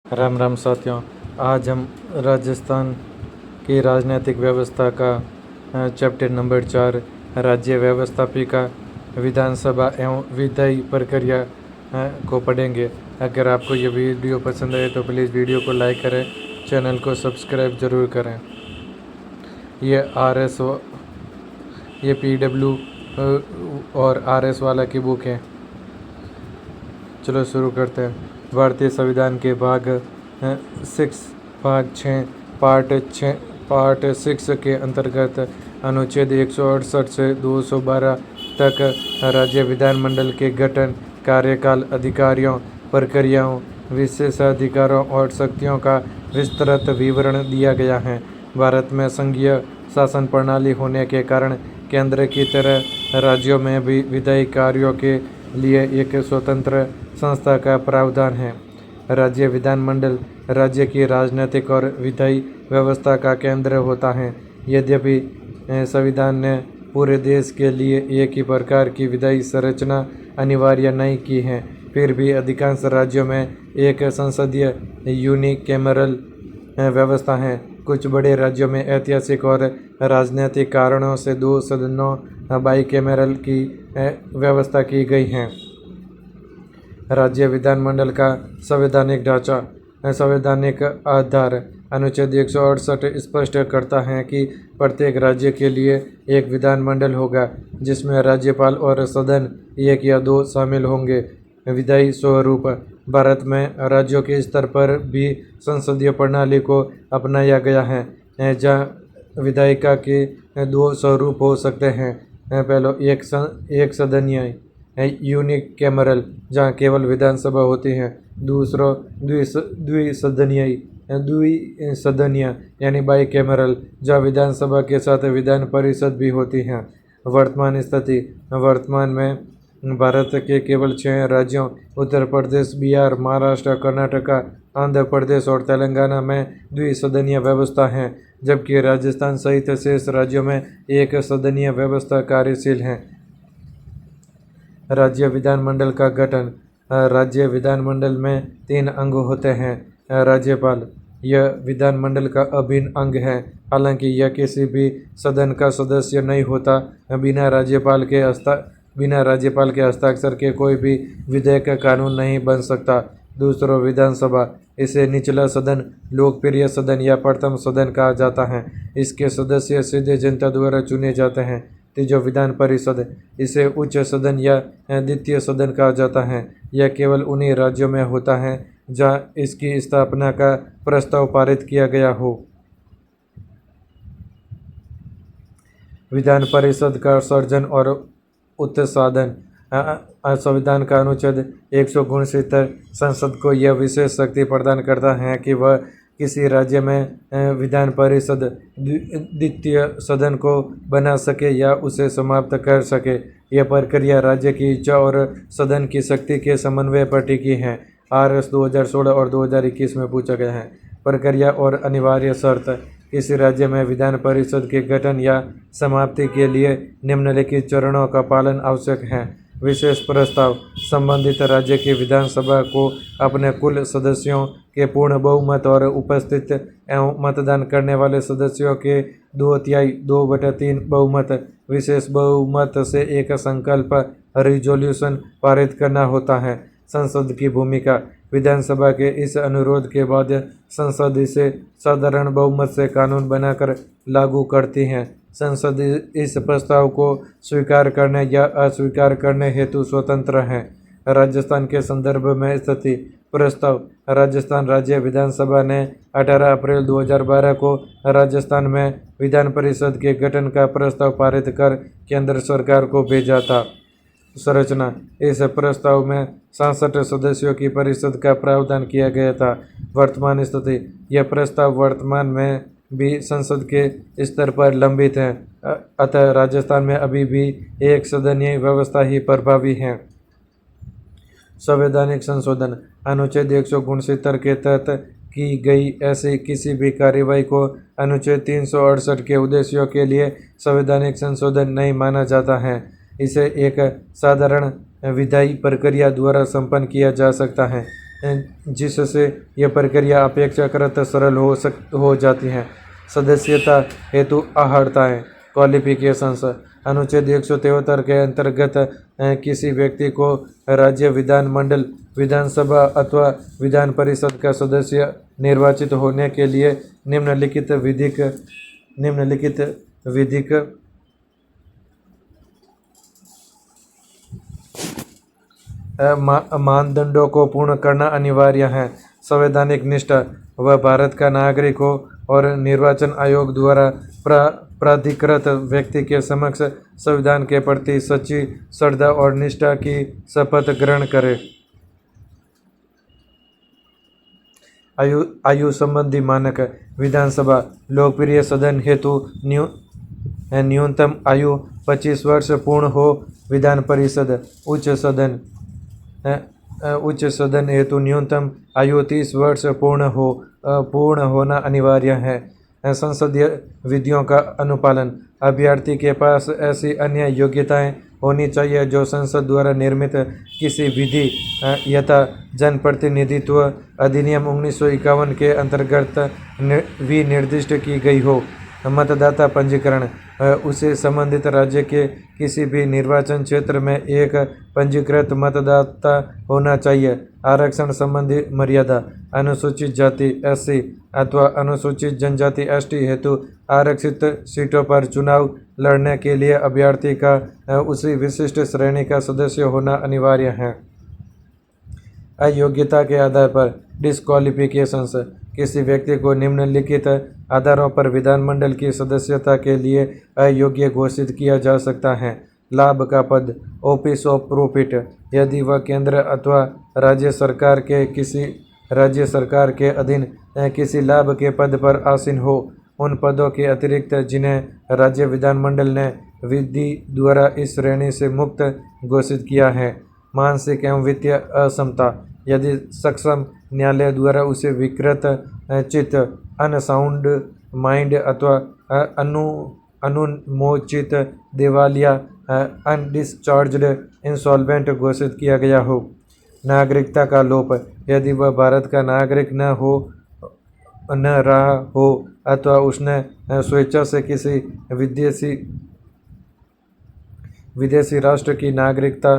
राम राम साथियों। आज हम राजस्थान की राजनीतिक व्यवस्था का चैप्टर नंबर 4 राज्य व्यवस्थापिका विधानसभा एवं विधायी प्रक्रिया को पढ़ेंगे। अगर आपको ये वीडियो पसंद आए तो प्लीज़ वीडियो को लाइक करें, चैनल को सब्सक्राइब ज़रूर करें। ये PW और RS वाला की बुक है। चलो शुरू करते हैं। भारतीय संविधान के भाग 6 पार्ट 6 के अंतर्गत अनुच्छेद 168 से 212 तक राज्य विधानमंडल के गठन, कार्यकाल, अधिकारियों, प्रक्रियाओं, विशेषाधिकारों और शक्तियों का विस्तृत विवरण दिया गया है। भारत में संघीय शासन प्रणाली होने के कारण केंद्र की तरह राज्यों में भी विधायी कार्यों के लिए एक स्वतंत्र संस्था का प्रावधान है। राज्य विधानमंडल राज्य की राजनीतिक और विधायी व्यवस्था का केंद्र होता है। यद्यपि संविधान ने पूरे देश के लिए एक ही प्रकार की विधायी संरचना अनिवार्य नहीं की है, फिर भी अधिकांश राज्यों में एक संसदीय यूनिकैमरल व्यवस्था है। कुछ बड़े राज्यों में ऐतिहासिक और राजनीतिक कारणों से 2 सदनों बाईकैमरल की व्यवस्था की गई है। राज्य विधानमंडल का संवैधानिक ढांचा, संवैधानिक आधार अनुच्छेद 168 स्पष्ट करता है कि प्रत्येक राज्य के लिए एक विधानमंडल होगा, जिसमें राज्यपाल और सदन 1 या 2 शामिल होंगे। विधायी स्वरूप, भारत में राज्यों के स्तर पर भी संसदीय प्रणाली को अपनाया गया है, जहाँ विधायिका के 2 स्वरूप हो सकते हैं। पहला एक सदनीय यूनिकैमरल, जहाँ केवल विधानसभा होती है। दूसरा द्विसदनीय यानी बाईकैमरल, जहाँ विधानसभा के साथ विधान परिषद भी होती है। वर्तमान स्थिति, वर्तमान में भारत के केवल 6 राज्यों उत्तर प्रदेश, बिहार, महाराष्ट्र, कर्नाटका, आंध्र प्रदेश और तेलंगाना में द्विसदनीय व्यवस्था है, जबकि राजस्थान सहित शेष राज्यों में एक सदनीय व्यवस्था कार्यशील है। राज्य विधानमंडल का गठन, राज्य विधानमंडल में 3 अंग होते हैं। राज्यपाल, यह विधानमंडल का अभिन्न अंग है, हालांकि यह किसी भी सदन का सदस्य नहीं होता। बिना राज्यपाल के हस्ताक्षर के कोई भी विधेयक कानून नहीं बन सकता। दूसरा, विधानसभा, इसे निचला सदन, लोकप्रिय सदन या प्रथम सदन कहा जाता है। इसके सदस्य सीधे जनता द्वारा चुने जाते हैं। तीसरा, विधान परिषद, इसे उच्च सदन या द्वितीय सदन कहा जाता है। यह केवल उन्हीं राज्यों में होता है जहां इसकी स्थापना का प्रस्ताव पारित किया गया हो। विधान परिषद का सर्जन और उत्साधन, संविधान का अनुच्छेद 169 संसद को यह विशेष शक्ति प्रदान करता है कि वह किसी राज्य में विधान परिषद द्वितीय सदन को बना सके या उसे समाप्त कर सके। यह प्रक्रिया राज्य की इच्छा और सदन की शक्ति के समन्वय पर टिकी है। RS 2016 और 2021 में पूछा गया है। प्रक्रिया और अनिवार्य शर्त, किसी राज्य में विधान परिषद के गठन या समाप्ति के लिए निम्नलिखित चरणों का पालन आवश्यक है। विशेष प्रस्ताव, संबंधित राज्य की विधानसभा को अपने कुल सदस्यों के पूर्ण बहुमत और उपस्थित एवं मतदान करने वाले सदस्यों के 2/3 बहुमत, विशेष बहुमत से एक संकल्प रिजोल्यूशन पारित करना होता है। संसद की भूमिका, विधानसभा के इस अनुरोध के बाद संसद इसे साधारण बहुमत से कानून बनाकर लागू करती है। संसद इस प्रस्ताव को स्वीकार करने या अस्वीकार करने हेतु स्वतंत्र है। राजस्थान के संदर्भ में स्थिति, प्रस्ताव, राजस्थान राज्य विधानसभा ने 18 अप्रैल 2012 को राजस्थान में विधान परिषद के गठन का प्रस्ताव पारित कर केंद्र सरकार को भेजा था। संरचना, इस प्रस्ताव में 66 सदस्यों की परिषद का प्रावधान किया गया था। वर्तमान स्थिति, यह प्रस्ताव वर्तमान में भी संसद के स्तर पर लंबित है, अतः राजस्थान में अभी भी एक सदनीय व्यवस्था ही प्रभावी है। संवैधानिक संशोधन, अनुच्छेद 169 के तहत की गई ऐसी किसी भी कार्यवाही को अनुच्छेद 368 के उद्देश्यों के लिए संवैधानिक संशोधन नहीं माना जाता है। इसे एक साधारण विधायी प्रक्रिया द्वारा संपन्न किया जा सकता है। जिससे यह प्रक्रिया अपेक्षाकृत सरल हो जाती है। सदस्यता हेतु अर्हताएँ क्वालिफिकेशंस अनुच्छेद 173 के अंतर्गत किसी व्यक्ति को राज्य विधानमंडल, विधानसभा अथवा विधान परिषद का सदस्य निर्वाचित होने के लिए निम्नलिखित विधिक मानदंडों को पूर्ण करना अनिवार्य है। संवैधानिक निष्ठा, वह भारत का नागरिक हो और निर्वाचन आयोग द्वारा प्राधिकृत व्यक्ति के समक्ष संविधान के प्रति सच्ची श्रद्धा और निष्ठा की शपथ ग्रहण करे। आयु संबंधी मानक, विधानसभा लोकप्रिय सदन हेतु न्यूनतम आयु 25 वर्ष पूर्ण हो। विधान परिषद उच्च सदन हेतु न्यूनतम आयु 30 वर्ष पूर्ण होना अनिवार्य है। संसदीय विधियों का अनुपालन, अभ्यर्थी के पास ऐसी अन्य योग्यताएं होनी चाहिए जो संसद द्वारा निर्मित किसी विधि यथा जनप्रतिनिधित्व अधिनियम 1951 के अंतर्गत विनिर्दिष्ट की गई हो। मतदाता पंजीकरण, उसे संबंधित राज्य के किसी भी निर्वाचन क्षेत्र में एक पंजीकृत मतदाता होना चाहिए। आरक्षण संबंधी मर्यादा, अनुसूचित जाति SC अथवा अनुसूचित जनजाति ST हेतु आरक्षित सीटों पर चुनाव लड़ने के लिए अभ्यर्थी का उसी विशिष्ट श्रेणी का सदस्य होना अनिवार्य है। अयोग्यता के आधार पर डिस्क्वालिफिकेशंस, किसी व्यक्ति को निम्नलिखित आधारों पर विधानमंडल की सदस्यता के लिए अयोग्य घोषित किया जा सकता है। लाभ का पद, ऑफिस ऑफ प्रॉफिट, यदि वह केंद्र अथवा राज्य सरकार के अधीन किसी लाभ के पद पर आसीन हो। उन पदों के अतिरिक्त जिन्हें राज्य विधानमंडल ने विधि द्वारा इस श्रेणी से मुक्त घोषित किया है। मानसिक एवं वित्तीय असमता, यदि सक्षम न्यायालय द्वारा उसे विकृत चित्त, अनसाउंड माइंड अथवा अनुमोचित दिवालिया, अनडिस्चार्ज्ड इंसॉल्वेंट घोषित किया गया हो। नागरिकता का लोप, यदि वह भारत का नागरिक न रहा हो अथवा उसने स्वेच्छा से किसी विदेशी राष्ट्र की नागरिकता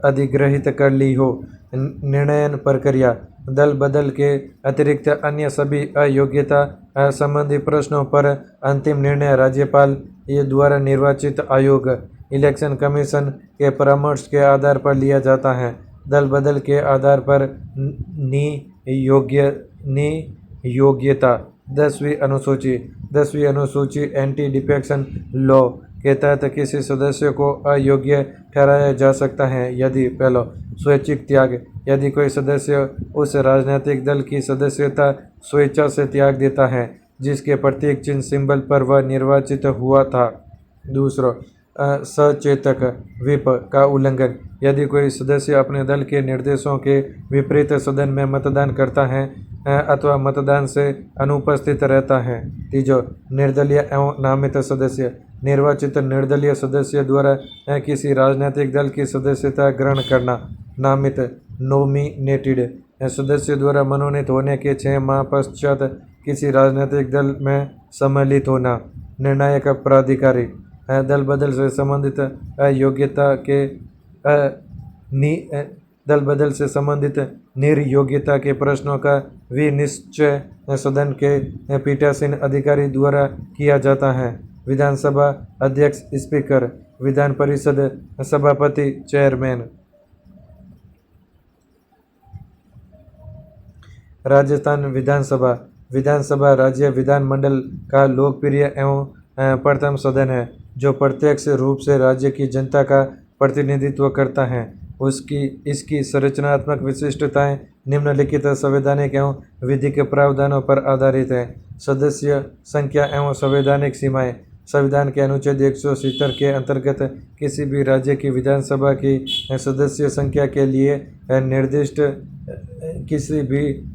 अधिग्रहित कर ली हो। निर्णयन प्रक्रिया, दल बदल के अतिरिक्त अन्य सभी अयोग्यता संबंधी प्रश्नों पर अंतिम निर्णय राज्यपाल द्वारा निर्वाचित आयोग, इलेक्शन कमीशन के परामर्श के आधार पर लिया जाता है। दल बदल के आधार पर नियोग्यता। 10वीं अनुसूची एंटी डिफेक्शन लॉ के तहत किसी सदस्य को अयोग्य ठहराया जा सकता है यदि पहला स्वैच्छिक त्याग, यदि कोई सदस्य उस राजनीतिक दल की सदस्यता स्वेच्छा से त्याग देता है जिसके प्रतीक चिन्ह सिंबल पर वह निर्वाचित हुआ था। दूसरा सचेतक व्हिप का उल्लंघन, यदि कोई सदस्य अपने दल के निर्देशों के विपरीत सदन में मतदान करता है अथवा मतदान से अनुपस्थित रहता है। तीसरा निर्दलीय एवं नामित सदस्य, निर्वाचित निर्दलीय सदस्य द्वारा किसी राजनीतिक दल की सदस्यता ग्रहण करना। नामित नॉमिनेटेड सदस्य द्वारा मनोनीत होने के 6 माह पश्चात किसी राजनीतिक दल में सम्मिलित होना। निर्णायक प्राधिकारी, दल बदल से संबंधित निर्योग्यता के प्रश्नों का विनिश्चय सदन के पीठासीन अधिकारी द्वारा किया जाता है। विधानसभा अध्यक्ष, स्पीकर, विधान परिषद सभापति, चेयरमैन। राजस्थान विधानसभा राज्य विधानमंडल का लोकप्रिय एवं प्रथम सदन है जो प्रत्यक्ष रूप से राज्य की जनता का प्रतिनिधित्व करता है। इसकी संरचनात्मक विशिष्टताएं निम्नलिखित संवैधानिक एवं विधिक प्रावधानों पर आधारित है। सदस्य संख्या एवं संवैधानिक सीमाएं, संविधान के अनुच्छेद 170 के अंतर्गत किसी भी राज्य की विधानसभा की सदस्य संख्या के लिए निर्दिष्ट किसी भी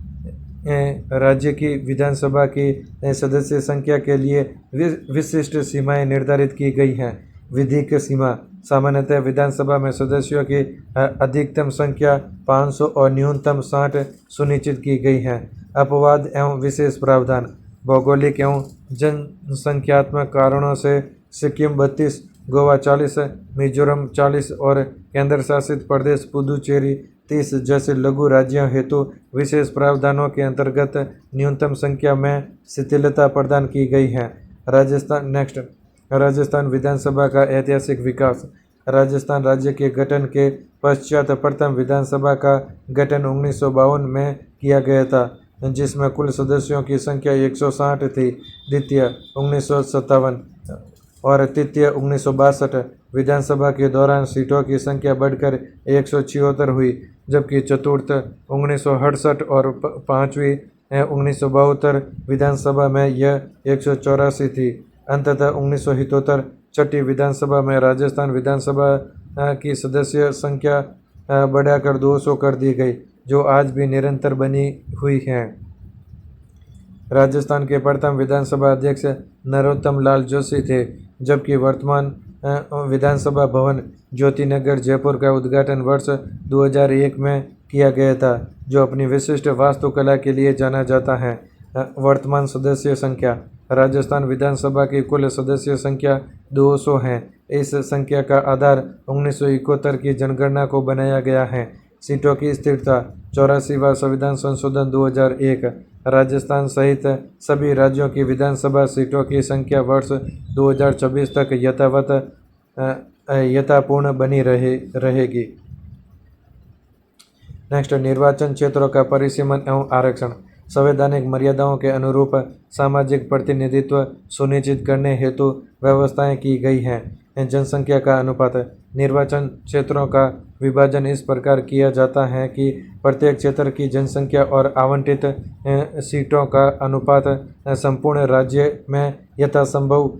राज्य की विधानसभा की सदस्य संख्या के लिए विशिष्ट सीमाएं निर्धारित की गई हैं। विधिक सीमा, सामान्यतः विधानसभा में सदस्यों की अधिकतम संख्या 500 और न्यूनतम 60 सुनिश्चित की गई है। अपवाद एवं विशेष प्रावधान। भौगोलिक एवं जनसंख्यात्मक कारणों से सिक्किम 32, गोवा 40, मिजोरम 40 और केंद्र शासित प्रदेश पुदुचेरी 30 जैसे लघु राज्यों हेतु विशेष प्रावधानों के अंतर्गत न्यूनतम संख्या में शिथिलता प्रदान की गई है। राजस्थान विधानसभा का ऐतिहासिक विकास। राजस्थान राज्य के गठन के पश्चात प्रथम विधानसभा का गठन 1952 में किया गया था, जिसमें कुल सदस्यों की संख्या 160 थी। द्वितीय 1957 और तृतीय 1962 विधानसभा के दौरान सीटों की संख्या बढ़कर 176 हुई, जबकि चतुर्थ 1968 और पाँचवीं 1972 विधानसभा में यह 184 थी। अंततः 1977 छठी विधानसभा में राजस्थान विधानसभा की सदस्य संख्या बढ़ाकर 200 कर दी गई, जो आज भी निरंतर बनी हुई है। राजस्थान के प्रथम विधानसभा अध्यक्ष नरोत्तम लाल जोशी थे, जबकि वर्तमान विधानसभा भवन ज्योतिनगर जयपुर का उद्घाटन वर्ष 2001 में किया गया था, जो अपनी विशिष्ट वास्तुकला के लिए जाना जाता है। वर्तमान सदस्य संख्या। राजस्थान विधानसभा की कुल सदस्य संख्या 200 है। इस संख्या का आधार 1971 की जनगणना को बनाया गया है। सीटों की स्थिरता। 84वां संविधान संशोधन 2001। राजस्थान सहित सभी राज्यों की विधानसभा सीटों की संख्या वर्ष 2026 तक यथापूर्ण बनी रहेगी। नेक्स्ट, निर्वाचन क्षेत्रों का परिसीमन एवं आरक्षण। संवैधानिक मर्यादाओं के अनुरूप सामाजिक प्रतिनिधित्व सुनिश्चित करने हेतु व्यवस्थाएं की गई हैं। जनसंख्या का अनुपात। निर्वाचन क्षेत्रों का विभाजन इस प्रकार किया जाता है कि प्रत्येक क्षेत्र की जनसंख्या और आवंटित सीटों का अनुपात संपूर्ण राज्य में यथासंभव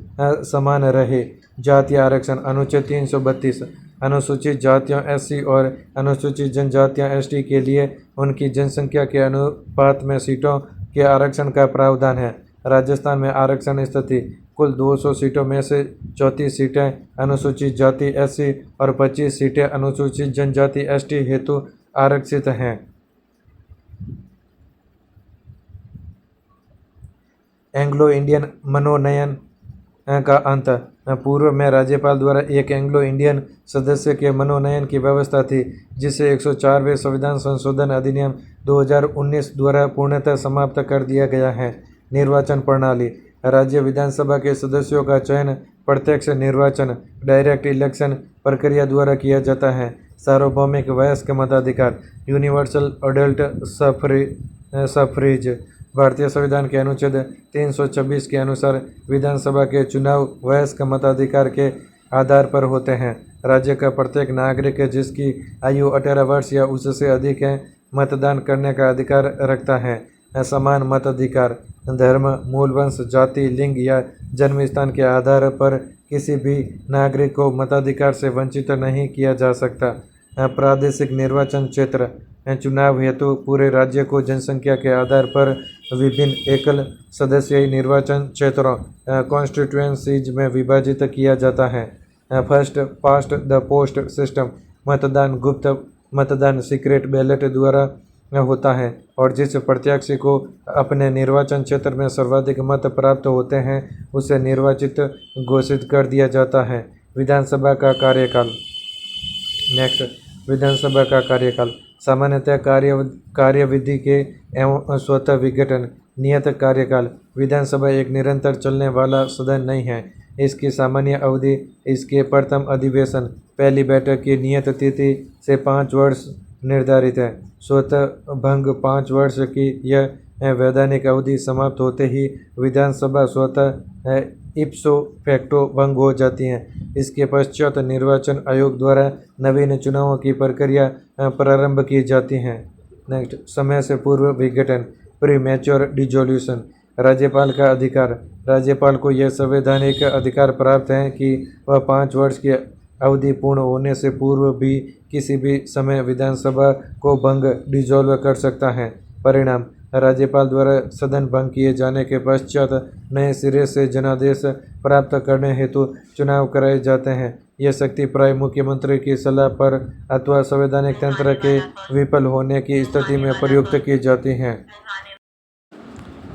समान रहे। जातीय आरक्षण। अनुच्छेद 332 अनुसूचित जातियों एससी और अनुसूचित जनजातियों एसटी के लिए उनकी जनसंख्या के अनुपात में सीटों के आरक्षण का प्रावधान है। राजस्थान में आरक्षण स्थिति। कुल 200 सीटों में से 34 सीटें अनुसूचित जाति एससी और 25 सीटें अनुसूचित जनजाति एसटी हेतु आरक्षित हैं। एंग्लो इंडियन मनोनयन का अंत। पूर्व में राज्यपाल द्वारा एक एंग्लो इंडियन सदस्य के मनोनयन की व्यवस्था थी, जिसे 104वें संविधान संशोधन अधिनियम 2019 द्वारा पूर्णतः समाप्त कर दिया गया है। निर्वाचन प्रणाली। राज्य विधानसभा के सदस्यों का चयन प्रत्यक्ष निर्वाचन डायरेक्ट इलेक्शन प्रक्रिया द्वारा किया जाता है। सार्वभौमिक वयस्क मताधिकार। Universal adult suffrage. भारतीय संविधान के अनुच्छेद 326 के अनुसार विधानसभा के चुनाव वयस्क मताधिकार के आधार पर होते हैं। राज्य का प्रत्येक नागरिक जिसकी आयु 18 वर्ष या उससे अधिक है मतदान करने का अधिकार रखता है। समान मताधिकार। धर्म, मूल वंश, जाति, लिंग या जन्म स्थान के आधार पर किसी भी नागरिक को मताधिकार से वंचित नहीं किया जा सकता। प्रादेशिक निर्वाचन क्षेत्र। चुनाव हेतु पूरे राज्य को जनसंख्या के आधार पर विभिन्न एकल सदस्यीय निर्वाचन क्षेत्रों कॉन्स्टिट्यूएंसीज में विभाजित किया जाता है। First past the post system. मतदान गुप्त मतदान सीक्रेट बैलेट द्वारा होता है और जिस प्रत्याशी को अपने निर्वाचन क्षेत्र में सर्वाधिक मत प्राप्त होते हैं उसे निर्वाचित घोषित कर दिया जाता है। विधानसभा का कार्यकाल। नेक्स्ट, विधानसभा का कार्यकाल। सामान्यतः कार्यविधि के एवं स्वतः विघटन। नियत कार्यकाल। विधानसभा एक निरंतर चलने वाला सदन नहीं है। इसकी सामान्य अवधि इसके प्रथम अधिवेशन पहली बैठक की नियत तिथि से 5 वर्ष निर्धारित है। स्वतः भंग 5 वर्ष की यह वैधानिक अवधि समाप्त होते ही विधानसभा स्वतः इप्सो फैक्टो भंग हो जाती है। इसके पश्चात निर्वाचन आयोग द्वारा नवीन चुनावों की प्रक्रिया प्रारंभ की जाती है। नेक्स्ट, समय से पूर्व विघटन प्री मैच्योर डिसोल्यूशन। राज्यपाल का अधिकार। राज्यपाल को यह संवैधानिक अधिकार प्राप्त है कि वह 5 वर्ष की अवधि पूर्ण होने से पूर्व भी किसी भी समय विधानसभा को भंग डिसॉल्व कर सकता है। परिणाम। राज्यपाल द्वारा सदन भंग किए जाने के पश्चात नए सिरे से जनादेश प्राप्त करने हेतु चुनाव कराए जाते हैं। यह शक्ति प्राय मुख्यमंत्री की सलाह पर अथवा संवैधानिक तंत्र के विफल होने की स्थिति में प्रयुक्त की जाती हैं।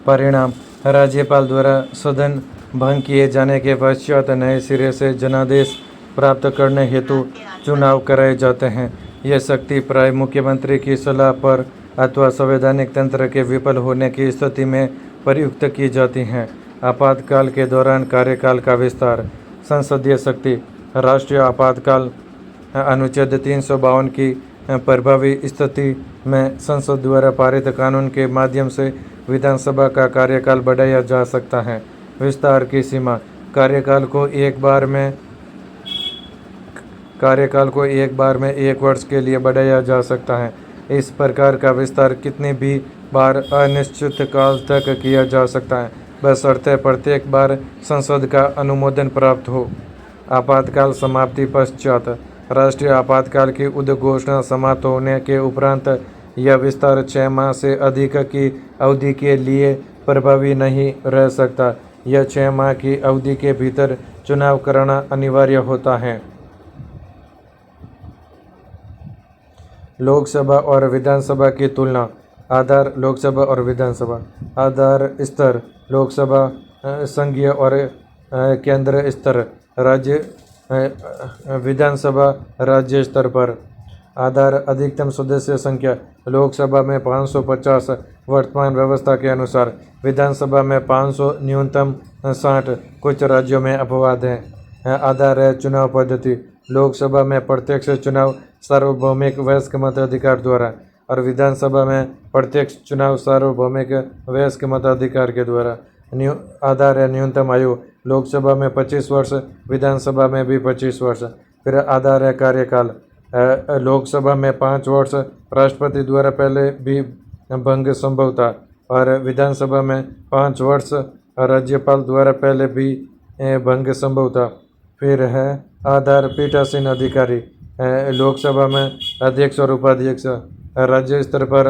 परिणाम: राज्यपाल द्वारा सदन भंग किए जाने के पश्चात नए सिरे से जनादेश प्राप्त करने हेतु चुनाव कराए जाते हैं। यह शक्ति प्राय मुख्यमंत्री की सलाह पर अथवा संवैधानिक तंत्र के विफल होने की स्थिति में प्रयुक्त की जाती हैं। आपातकाल के दौरान कार्यकाल का विस्तार। संसदीय शक्ति। राष्ट्रीय आपातकाल अनुच्छेद 352 की प्रभावी स्थिति में संसद द्वारा पारित कानून के माध्यम से विधानसभा का कार्यकाल बढ़ाया जा सकता है। विस्तार की सीमा। कार्यकाल को एक बार में 1 वर्ष के लिए बढ़ाया जा सकता है। इस प्रकार का विस्तार कितनी भी बार अनिश्चित काल तक किया जा सकता है, बशर्ते प्रत्येक बार संसद का अनुमोदन प्राप्त हो। आपातकाल समाप्ति पश्चात। राष्ट्रीय आपातकाल की उद्घोषणा समाप्त होने के उपरांत यह विस्तार 6 माह से अधिक की अवधि के लिए प्रभावी नहीं रह सकता। यह 6 माह की अवधि के भीतर चुनाव कराना अनिवार्य होता है। लोकसभा और विधानसभा की तुलना। आधार: लोकसभा और विधानसभा। आधार स्तर: लोकसभा संघीय और केंद्र स्तर, राज्य विधानसभा राज्य स्तर पर। आधार: अधिकतम सदस्य संख्या। लोकसभा में 550 वर्तमान व्यवस्था के अनुसार, विधानसभा में 500, न्यूनतम 60। कुछ राज्यों में अपवाद हैं। आधार है चुनाव पद्धति। लोकसभा में प्रत्यक्ष चुनाव सार्वभौमिक वयस्क मताधिकार द्वारा और विधानसभा में प्रत्यक्ष चुनाव सार्वभौमिक वयस्क मताधिकार के द्वारा। आधार है न्यूनतम आयु। लोकसभा में 25 वर्ष, विधानसभा में भी 25 वर्ष। फिर आधार है कार्यकाल। लोकसभा में 5 वर्ष, राष्ट्रपति द्वारा पहले भी भंग संभव था, और विधानसभा में 5 वर्ष, राज्यपाल द्वारा पहले भी भंग संभव था। फिर है आधार पीठासीन अधिकारी। लोकसभा में अध्यक्ष और उपाध्यक्ष, राज्य स्तर पर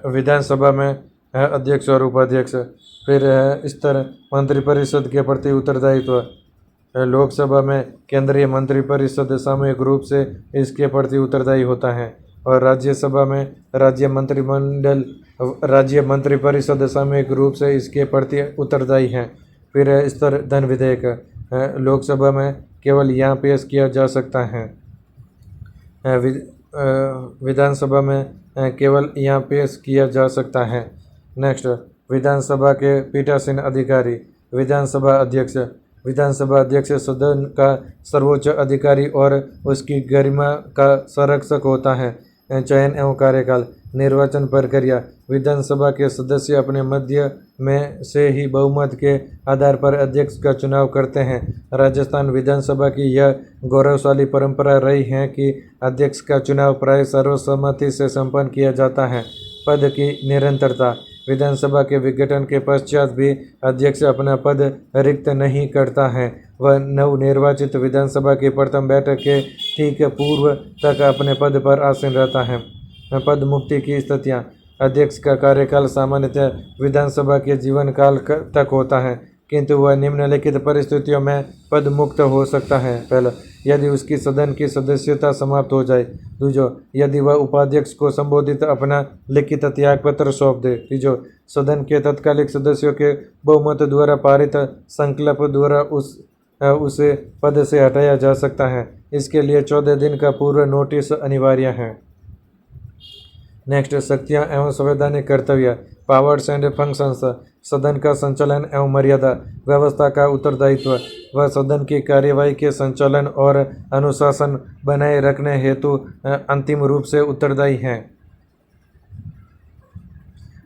विधानसभा में अध्यक्ष और उपाध्यक्ष। फिर है स्तर मंत्रिपरिषद के प्रति उत्तरदायित्व। लोकसभा में केंद्रीय मंत्रिपरिषद सामूहिक रूप से इसके प्रति उत्तरदायी होता है, और राज्यसभा में राज्य मंत्रिपरिषद सामूहिक रूप से इसके प्रति उत्तरदायी है। फिर है स्तर धन विधेयक। लोकसभा में केवल यहाँ पेश किया जा सकता है। विधानसभा में केवल यहाँ पेश किया जा सकता है। नेक्स्ट, विधानसभा के पीठासीन अधिकारी। विधानसभा अध्यक्ष। विधानसभा अध्यक्ष सदन का सर्वोच्च अधिकारी और उसकी गरिमा का संरक्षक होता है। चयन एवं कार्यकाल। निर्वाचन प्रक्रिया। विधानसभा के सदस्य अपने मध्य में से ही बहुमत के आधार पर अध्यक्ष का चुनाव करते हैं। राजस्थान विधानसभा की यह गौरवशाली परंपरा रही है कि अध्यक्ष का चुनाव प्राय सर्वसम्मति से संपन्न किया जाता है। पद की निरंतरता। विधानसभा के विघटन के पश्चात भी अध्यक्ष अपना पद रिक्त नहीं करता है। वह नवनिर्वाचित विधानसभा की प्रथम बैठक के ठीक पूर्व तक अपने पद पर आसीन रहता है। पद मुक्ति की स्थितियाँ। अध्यक्ष का कार्यकाल सामान्यतः विधानसभा के जीवन काल तक होता है, किंतु वह निम्नलिखित परिस्थितियों में पद मुक्त हो सकता है। पहला, यदि उसकी सदन की सदस्यता समाप्त हो जाए। दूजो, यदि वह उपाध्यक्ष को संबोधित अपना लिखित त्यागपत्र सौंप दे। तीजो, सदन के तत्कालिक सदस्यों के बहुमत द्वारा पारित संकल्प द्वारा उसे पद से हटाया जा सकता है। इसके लिए 14 दिन का पूर्व नोटिस अनिवार्य है। नेक्स्ट, शक्तियाँ एवं संवैधानिक कर्तव्य। Powers and functions. सदन का संचालन एवं मर्यादा। व्यवस्था का उत्तरदायित्व। वह सदन की कार्यवाही के संचालन और अनुशासन बनाए रखने हेतु अंतिम रूप से उत्तरदायी है।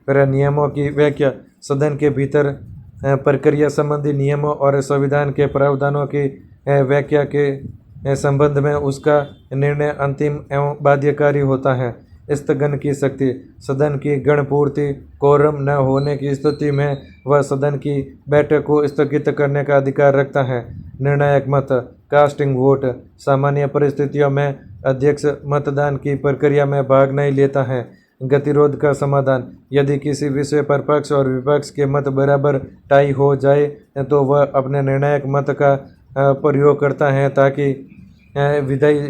फिर नियमों की व्याख्या। सदन के भीतर प्रक्रिया संबंधी नियमों और संविधान के प्रावधानों की व्याख्या के संबंध में उसका निर्णय अंतिम एवं बाध्यकारी होता है। स्थगन की शक्ति। सदन की गणपूर्ति कोरम न होने की स्थिति में वह सदन की बैठक को स्थगित करने का अधिकार रखता है। निर्णायक मत। Casting vote. सामान्य परिस्थितियों में अध्यक्ष मतदान की प्रक्रिया में भाग नहीं लेता है। गतिरोध का समाधान। यदि किसी विषय पर पक्ष और विपक्ष के मत बराबर टाई हो जाए तो वह अपने निर्णायक मत का प्रयोग करता है ताकि विधायी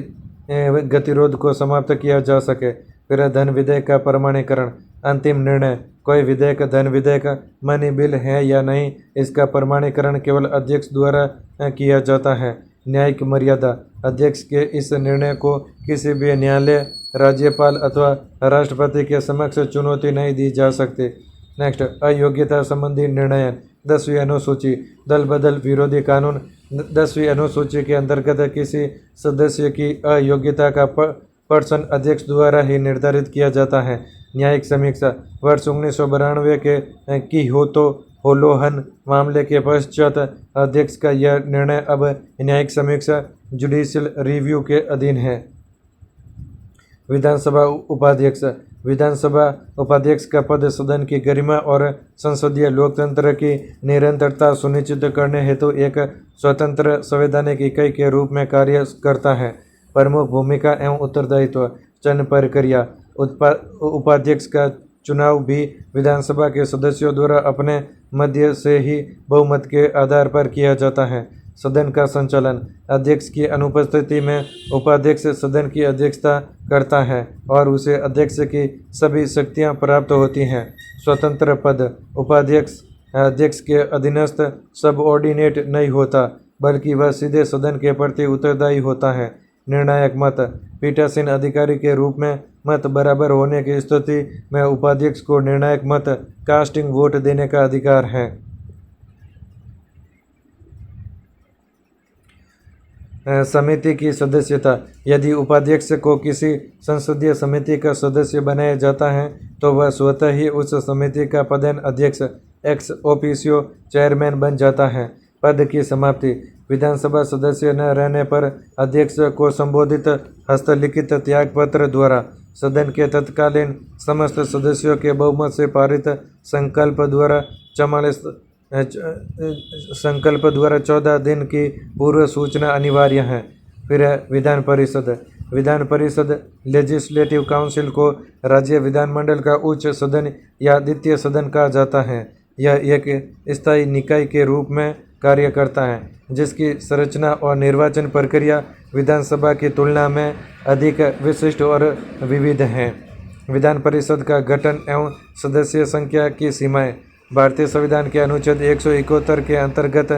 गतिरोध को समाप्त किया जा सके। फिर धन विधेयक का प्रमाणीकरण। अंतिम निर्णय, कोई विधेयक धन विधेयक मनी बिल है या नहीं, इसका प्रमाणीकरण केवल अध्यक्ष द्वारा किया जाता है। न्यायिक मर्यादा। अध्यक्ष के इस निर्णय को किसी भी न्यायालय, राज्यपाल अथवा राष्ट्रपति के समक्ष चुनौती नहीं दी जा सकती। नेक्स्ट, अयोग्यता संबंधी निर्णय। 10वीं अनुसूची, दल बदल विरोधी कानून। 10वीं अनुसूची के अंतर्गत किसी सदस्य की अयोग्यता का पर्सन अध्यक्ष द्वारा ही निर्धारित किया जाता है। न्यायिक समीक्षा। वर्ष 1992 के कियोतो होलोहन मामले के पश्चात अध्यक्ष का यह निर्णय अब न्यायिक समीक्षा जुडिशियल रिव्यू के अधीन है। विधानसभा उपाध्यक्ष। विधानसभा उपाध्यक्ष का पद सदन की गरिमा और संसदीय लोकतंत्र की निरंतरता सुनिश्चित करने हेतु एक स्वतंत्र संवैधानिक इकाई के रूप में कार्य करता है। प्रमुख भूमिका एवं उत्तरदायित्व। चयन प्रक्रिया। उपाध्यक्ष का चुनाव भी विधानसभा के सदस्यों द्वारा अपने मध्य से ही बहुमत के आधार पर किया जाता है। सदन का संचालन। अध्यक्ष की अनुपस्थिति में उपाध्यक्ष सदन की अध्यक्षता करता है और उसे अध्यक्ष की सभी शक्तियां प्राप्त होती हैं। स्वतंत्र पद। उपाध्यक्ष अध्यक्ष के अधीनस्थ सबऑर्डिनेट नहीं होता, बल्कि वह सीधे सदन के प्रति उत्तरदायी होता है। निर्णायक मत। पीठासीन अधिकारी के रूप में मत बराबर होने की स्थिति में उपाध्यक्ष को निर्णायक मत कास्टिंग वोट देने का अधिकार है। समिति की सदस्यता। यदि उपाध्यक्ष को किसी संसदीय समिति का सदस्य बनाया जाता है तो वह स्वतः ही उस समिति का पदेन अध्यक्ष एक्स ऑफिशियो चेयरमैन बन जाता है। पद की समाप्ति। विधानसभा सदस्य न रहने पर अध्यक्ष को संबोधित हस्तलिखित त्यागपत्र द्वारा सदन के तत्कालीन समस्त सदस्यों के बहुमत से पारित संकल्प द्वारा 14 दिन की पूर्व सूचना अनिवार्य है। फिर विधान परिषद। विधान परिषद लेजिस्लेटिव काउंसिल को राज्य विधानमंडल का उच्च सदन या द्वितीय सदन कहा जाता है। यह एक स्थायी निकाय के रूप में कार्य करता है जिसकी संरचना और निर्वाचन प्रक्रिया विधानसभा की तुलना में अधिक विशिष्ट और विविध है। विधान परिषद का गठन एवं सदस्य संख्या की सीमाएं। भारतीय संविधान के अनुच्छेद 171 के अंतर्गत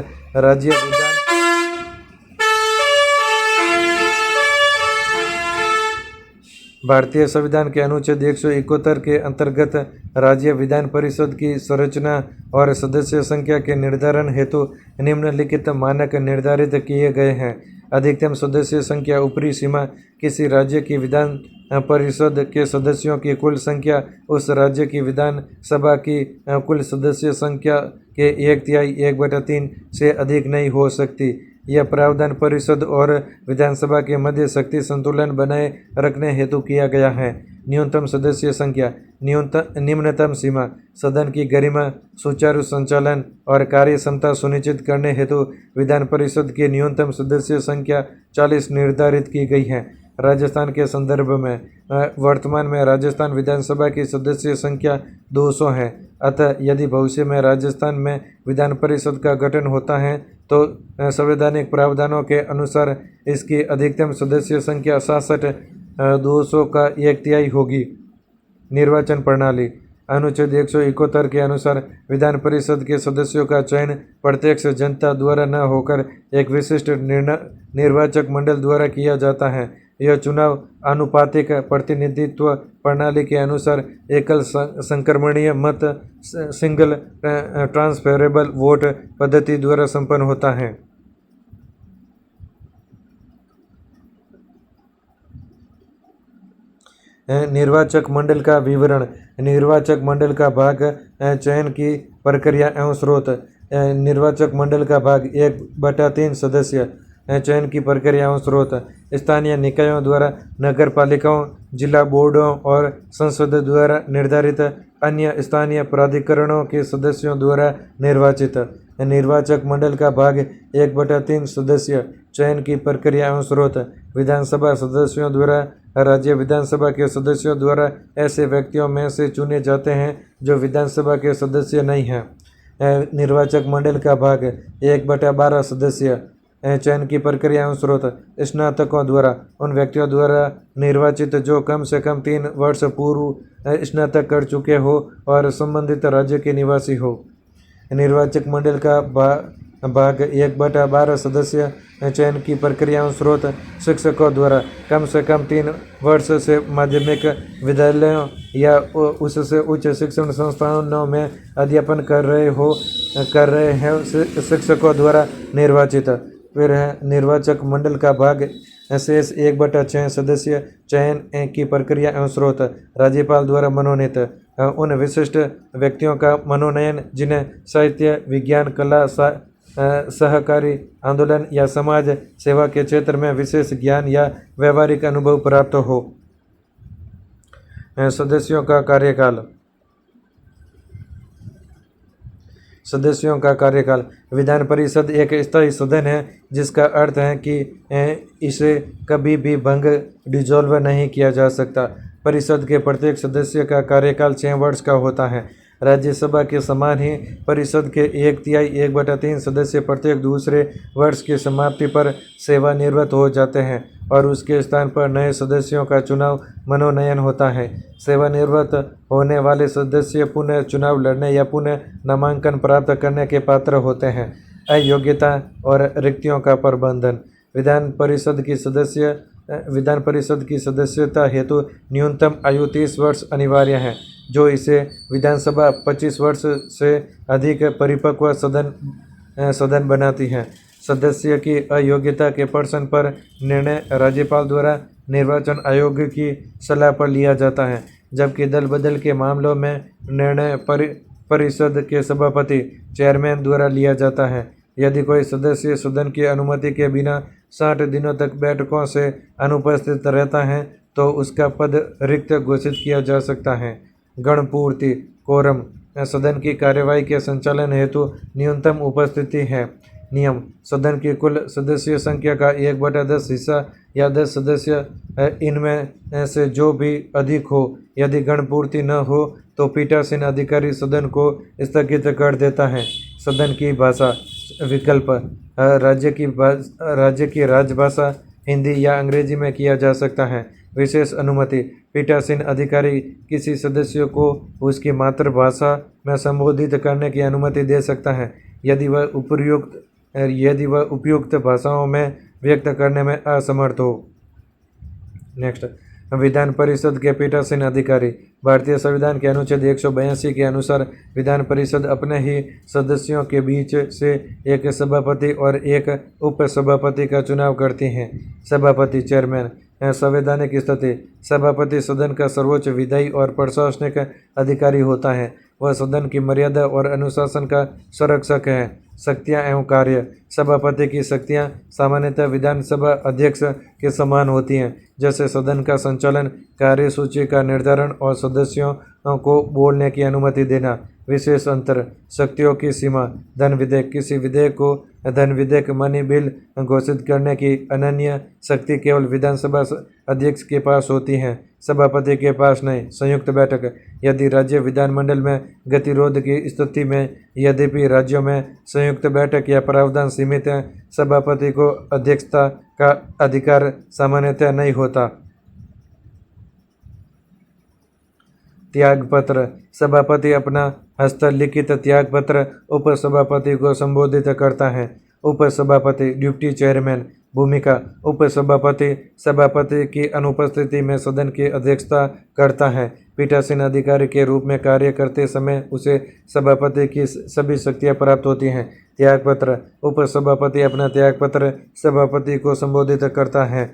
भारतीय संविधान के अनुच्छेद 171 के अंतर्गत राज्य विधान परिषद की संरचना और सदस्य संख्या के निर्धारण हेतु निम्नलिखित मानक निर्धारित किए गए हैं। अधिकतम सदस्य संख्या ऊपरी सीमा। किसी राज्य की विधान परिषद के सदस्यों की कुल संख्या उस राज्य की विधान सभा की कुल सदस्य संख्या के 1/3 1/3 से अधिक नहीं हो सकती। यह प्रावधान परिषद और विधानसभा के मध्य शक्ति संतुलन बनाए रखने हेतु किया गया है। न्यूनतम सदस्य संख्या। निम्नतम सीमा। सदन की गरिमा, सुचारू संचालन और कार्य क्षमता सुनिश्चित करने हेतु विधान परिषद की न्यूनतम सदस्य संख्या 40 निर्धारित की गई है। राजस्थान के संदर्भ में वर्तमान में राजस्थान विधानसभा की सदस्य संख्या 200 है। अतः यदि भविष्य में राजस्थान में विधान परिषद का गठन होता है तो संवैधानिक प्रावधानों के अनुसार इसकी अधिकतम सदस्य संख्या 66 200 का 1/3 होगी। निर्वाचन प्रणाली। अनुच्छेद 171 के अनुसार विधान परिषद के सदस्यों का चयन प्रत्यक्ष जनता द्वारा न होकर एक विशिष्ट निर्वाचक मंडल द्वारा किया जाता है। यह चुनाव आनुपातिक प्रतिनिधित्व प्रणाली के अनुसार एकल संक्रमणीय मत सिंगल ट्रांसफरेबल वोट पद्धति द्वारा संपन्न होता है। निर्वाचक मंडल का विवरण। निर्वाचक मंडल का भाग चयन की प्रक्रिया एवं स्रोत। निर्वाचक मंडल का भाग 1/3 सदस्य। चयन की प्रक्रिया एवं स्रोत। स्थानीय निकायों द्वारा, नगर पालिकाओं, जिला बोर्डों और संसद द्वारा निर्धारित अन्य स्थानीय प्राधिकरणों के सदस्यों द्वारा निर्वाचित। निर्वाचक मंडल का भाग 1/3 सदस्य चयन की प्रक्रिया एवं स्रोत। विधानसभा सदस्यों द्वारा राज्य विधानसभा के सदस्यों द्वारा ऐसे व्यक्तियों में से चुने जाते हैं जो विधानसभा के सदस्य नहीं हैं। निर्वाचक मंडल का भाग 1/12 सदस्य चयन की प्रक्रिया एवं स्रोत। स्नातकों द्वारा उन व्यक्तियों द्वारा निर्वाचित जो कम से कम 3 वर्ष पूर्व स्नातक कर चुके हो और संबंधित राज्य के निवासी हो। निर्वाचक मंडल का भाग 1/12 सदस्य चयन की प्रक्रिया एवं स्रोत। शिक्षकों द्वारा कम से कम 3 वर्ष से माध्यमिक विद्यालयों या उससे उच्च शिक्षण संस्थानों में अध्यापन कर रहे हैं शिक्षकों द्वारा निर्वाचित। फिर है निर्वाचक मंडल का भाग शेष 1/6 सदस्य चयन की प्रक्रिया एवं स्रोत। राज्यपाल द्वारा मनोनीत उन विशिष्ट व्यक्तियों का मनोनयन जिन्हें साहित्य, विज्ञान, कला, सहकारी आंदोलन या समाज सेवा के क्षेत्र में विशेष ज्ञान या व्यावहारिक अनुभव प्राप्त हो। सदस्यों का कार्यकाल। विधान परिषद एक स्थायी सदन है जिसका अर्थ है कि इसे कभी भी डिसॉल्व नहीं किया जा सकता। परिषद के प्रत्येक सदस्य का कार्यकाल 6 वर्ष का होता है। राज्यसभा के समान ही परिषद के 1/3 1/3 सदस्य प्रत्येक दूसरे वर्ष की समाप्ति पर सेवानिवृत्त हो जाते हैं और उसके स्थान पर नए सदस्यों का मनोनयन होता है। सेवानिवृत्त होने वाले सदस्य पुनः चुनाव लड़ने या पुनः नामांकन प्राप्त करने के पात्र होते हैं। अयोग्यता और रिक्तियों का प्रबंधन। विधान परिषद की सदस्यता हेतु न्यूनतम आयु 30 वर्ष अनिवार्य है, जो इसे विधानसभा 25 वर्ष से अधिक परिपक्व सदन बनाती है। सदस्य की अयोग्यता के प्रश्न पर निर्णय राज्यपाल द्वारा निर्वाचन आयोग की सलाह पर लिया जाता है, जबकि दल बदल के मामलों में निर्णय परिषद के सभापति चेयरमैन द्वारा लिया जाता है। यदि कोई सदस्य सदन की अनुमति के बिना 60 दिनों तक बैठकों से अनुपस्थित रहता है तो उसका पद रिक्त घोषित किया जा सकता है। गणपूर्ति कोरम। सदन की कार्यवाही के संचालन हेतु न्यूनतम उपस्थिति है। नियम। सदन की कुल सदस्य संख्या का 1/10 हिस्सा या 10 सदस्य इनमें से जो भी अधिक हो, यदि गणपूर्ति न हो तो पीठासीन अधिकारी सदन को स्थगित कर देता है। सदन की भाषा। विकल्प। राज्य की राजभाषा हिंदी या अंग्रेजी में किया जा सकता है। विशेष अनुमति। पीठासीन अधिकारी किसी सदस्य को उसकी मातृभाषा में संबोधित करने की अनुमति दे सकता है यदि वह उपयुक्त भाषाओं में व्यक्त करने में असमर्थ हो। नेक्स्ट। विधान परिषद के पीठासीन अधिकारी। भारतीय संविधान के अनुच्छेद 182 के अनुसार विधान परिषद अपने ही सदस्यों के बीच से एक सभापति और एक उपसभापति का चुनाव करती हैं। सभापति चेयरमैन। संवैधानिक स्थिति। सभापति सदन का सर्वोच्च विधायी और प्रशासनिक अधिकारी होता है। वह सदन की मर्यादा और अनुशासन का संरक्षक है। शक्तियाँ एवं कार्य। सभापति की शक्तियाँ सामान्यतः विधानसभा अध्यक्ष के समान होती हैं, जैसे सदन का संचालन, कार्यसूची का निर्धारण और सदस्यों को बोलने की अनुमति देना। विशेष अंतर। शक्तियों की सीमा। धन विधेयक। किसी विधेयक को धन विधेयक मनी बिल घोषित करने की अनन्य शक्ति केवल विधानसभा अध्यक्ष के पास होती है, सभापति के पास नहीं। संयुक्त बैठक। यदि राज्य विधानमंडल में गतिरोध की स्थिति में यद्यपि राज्यों में संयुक्त बैठक या प्रावधान सीमित है, सभापति को अध्यक्षता का अधिकार सामान्यतः नहीं होता। त्यागपत्र। सभापति अपना हस्तलिखित त्यागपत्र उपसभापति को संबोधित करता है। उपसभापति डिप्टी चेयरमैन। भूमिका। उपसभापति सभापति की अनुपस्थिति में सदन की अध्यक्षता करता है। पीठासीन अधिकारी के रूप में कार्य करते समय उसे सभापति की सभी शक्तियां प्राप्त होती हैं। त्यागपत्र। उपसभापति अपना त्यागपत्र सभापति को संबोधित करता है।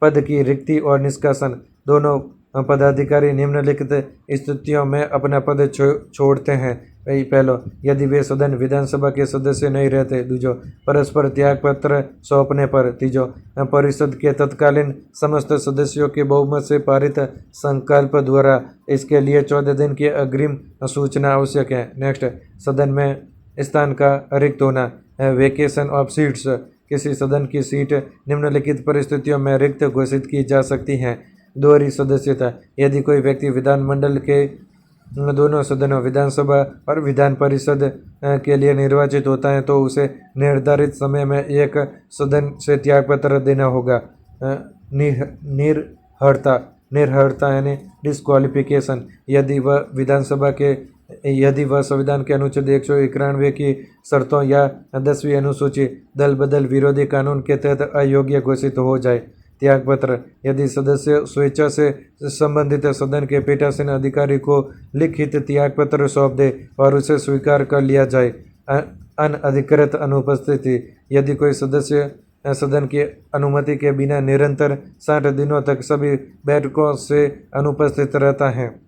पद की रिक्ति और निष्कासन। दोनों पदाधिकारी निम्नलिखित स्थितियों में अपना पद छोड़ते हैं। पहलो, यदि वे सदन विधानसभा के सदस्य नहीं रहते। दूजो, परस्पर त्यागपत्र सौंपने पर। तीजो, परिषद के तत्कालीन समस्त सदस्यों के बहुमत से पारित संकल्प द्वारा। इसके लिए 14 दिन की अग्रिम सूचना आवश्यक है। नेक्स्ट। सदन में स्थान का रिक्त होना, वेकेशन ऑफ सीट्स, किसी सदन की सीट निम्नलिखित परिस्थितियों में रिक्त घोषित की जा सकती हैं। दोहरी सदस्यता, यदि कोई व्यक्ति विधानमंडल के दोनों सदनों विधानसभा और विधान परिषद के लिए निर्वाचित होता है तो उसे निर्धारित समय में एक सदन से त्यागपत्र देना होगा। निर्हरता, निर्हरता यानी डिस्क्वालिफिकेशन, यदि वह संविधान के अनुच्छेद 191 की शर्तों या 10वीं अनुसूची दल बदल विरोधी कानून के तहत अयोग्य घोषित हो जाए। त्यागपत्र, यदि सदस्य स्वेच्छा से संबंधित सदन के पीठासीन अधिकारी को लिखित त्यागपत्र सौंप दे और उसे स्वीकार कर लिया जाए। अनधिकृत अनुपस्थिति, यदि कोई सदस्य सदन की अनुमति के बिना निरंतर 60 दिनों तक सभी बैठकों से अनुपस्थित रहता है।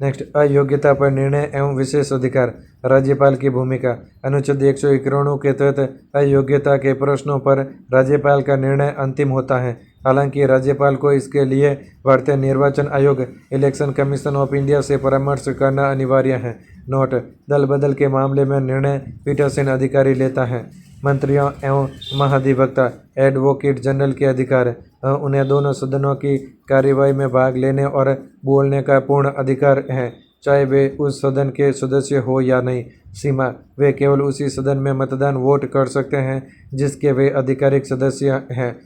नेक्स्ट, अयोग्यता पर निर्णय एवं विशेष अधिकार। राज्यपाल की भूमिका, अनुच्छेद 191 के तहत अयोग्यता के प्रश्नों पर राज्यपाल का निर्णय अंतिम होता है। हालांकि राज्यपाल को इसके लिए भारतीय निर्वाचन आयोग, इलेक्शन कमीशन ऑफ इंडिया से परामर्श करना अनिवार्य है। नोट, दल बदल के मामले में निर्णय पीठासीन अधिकारी लेता है। मंत्रियों एवं महाधिवक्ता, एडवोकेट जनरल के अधिकार, उन्हें दोनों सदनों की कार्यवाही में भाग लेने और बोलने का पूर्ण अधिकार है, चाहे वे उस सदन के सदस्य हो या नहीं। सीमा, वे केवल उसी सदन में मतदान वोट कर सकते हैं जिसके वे आधिकारिक सदस्य हैं।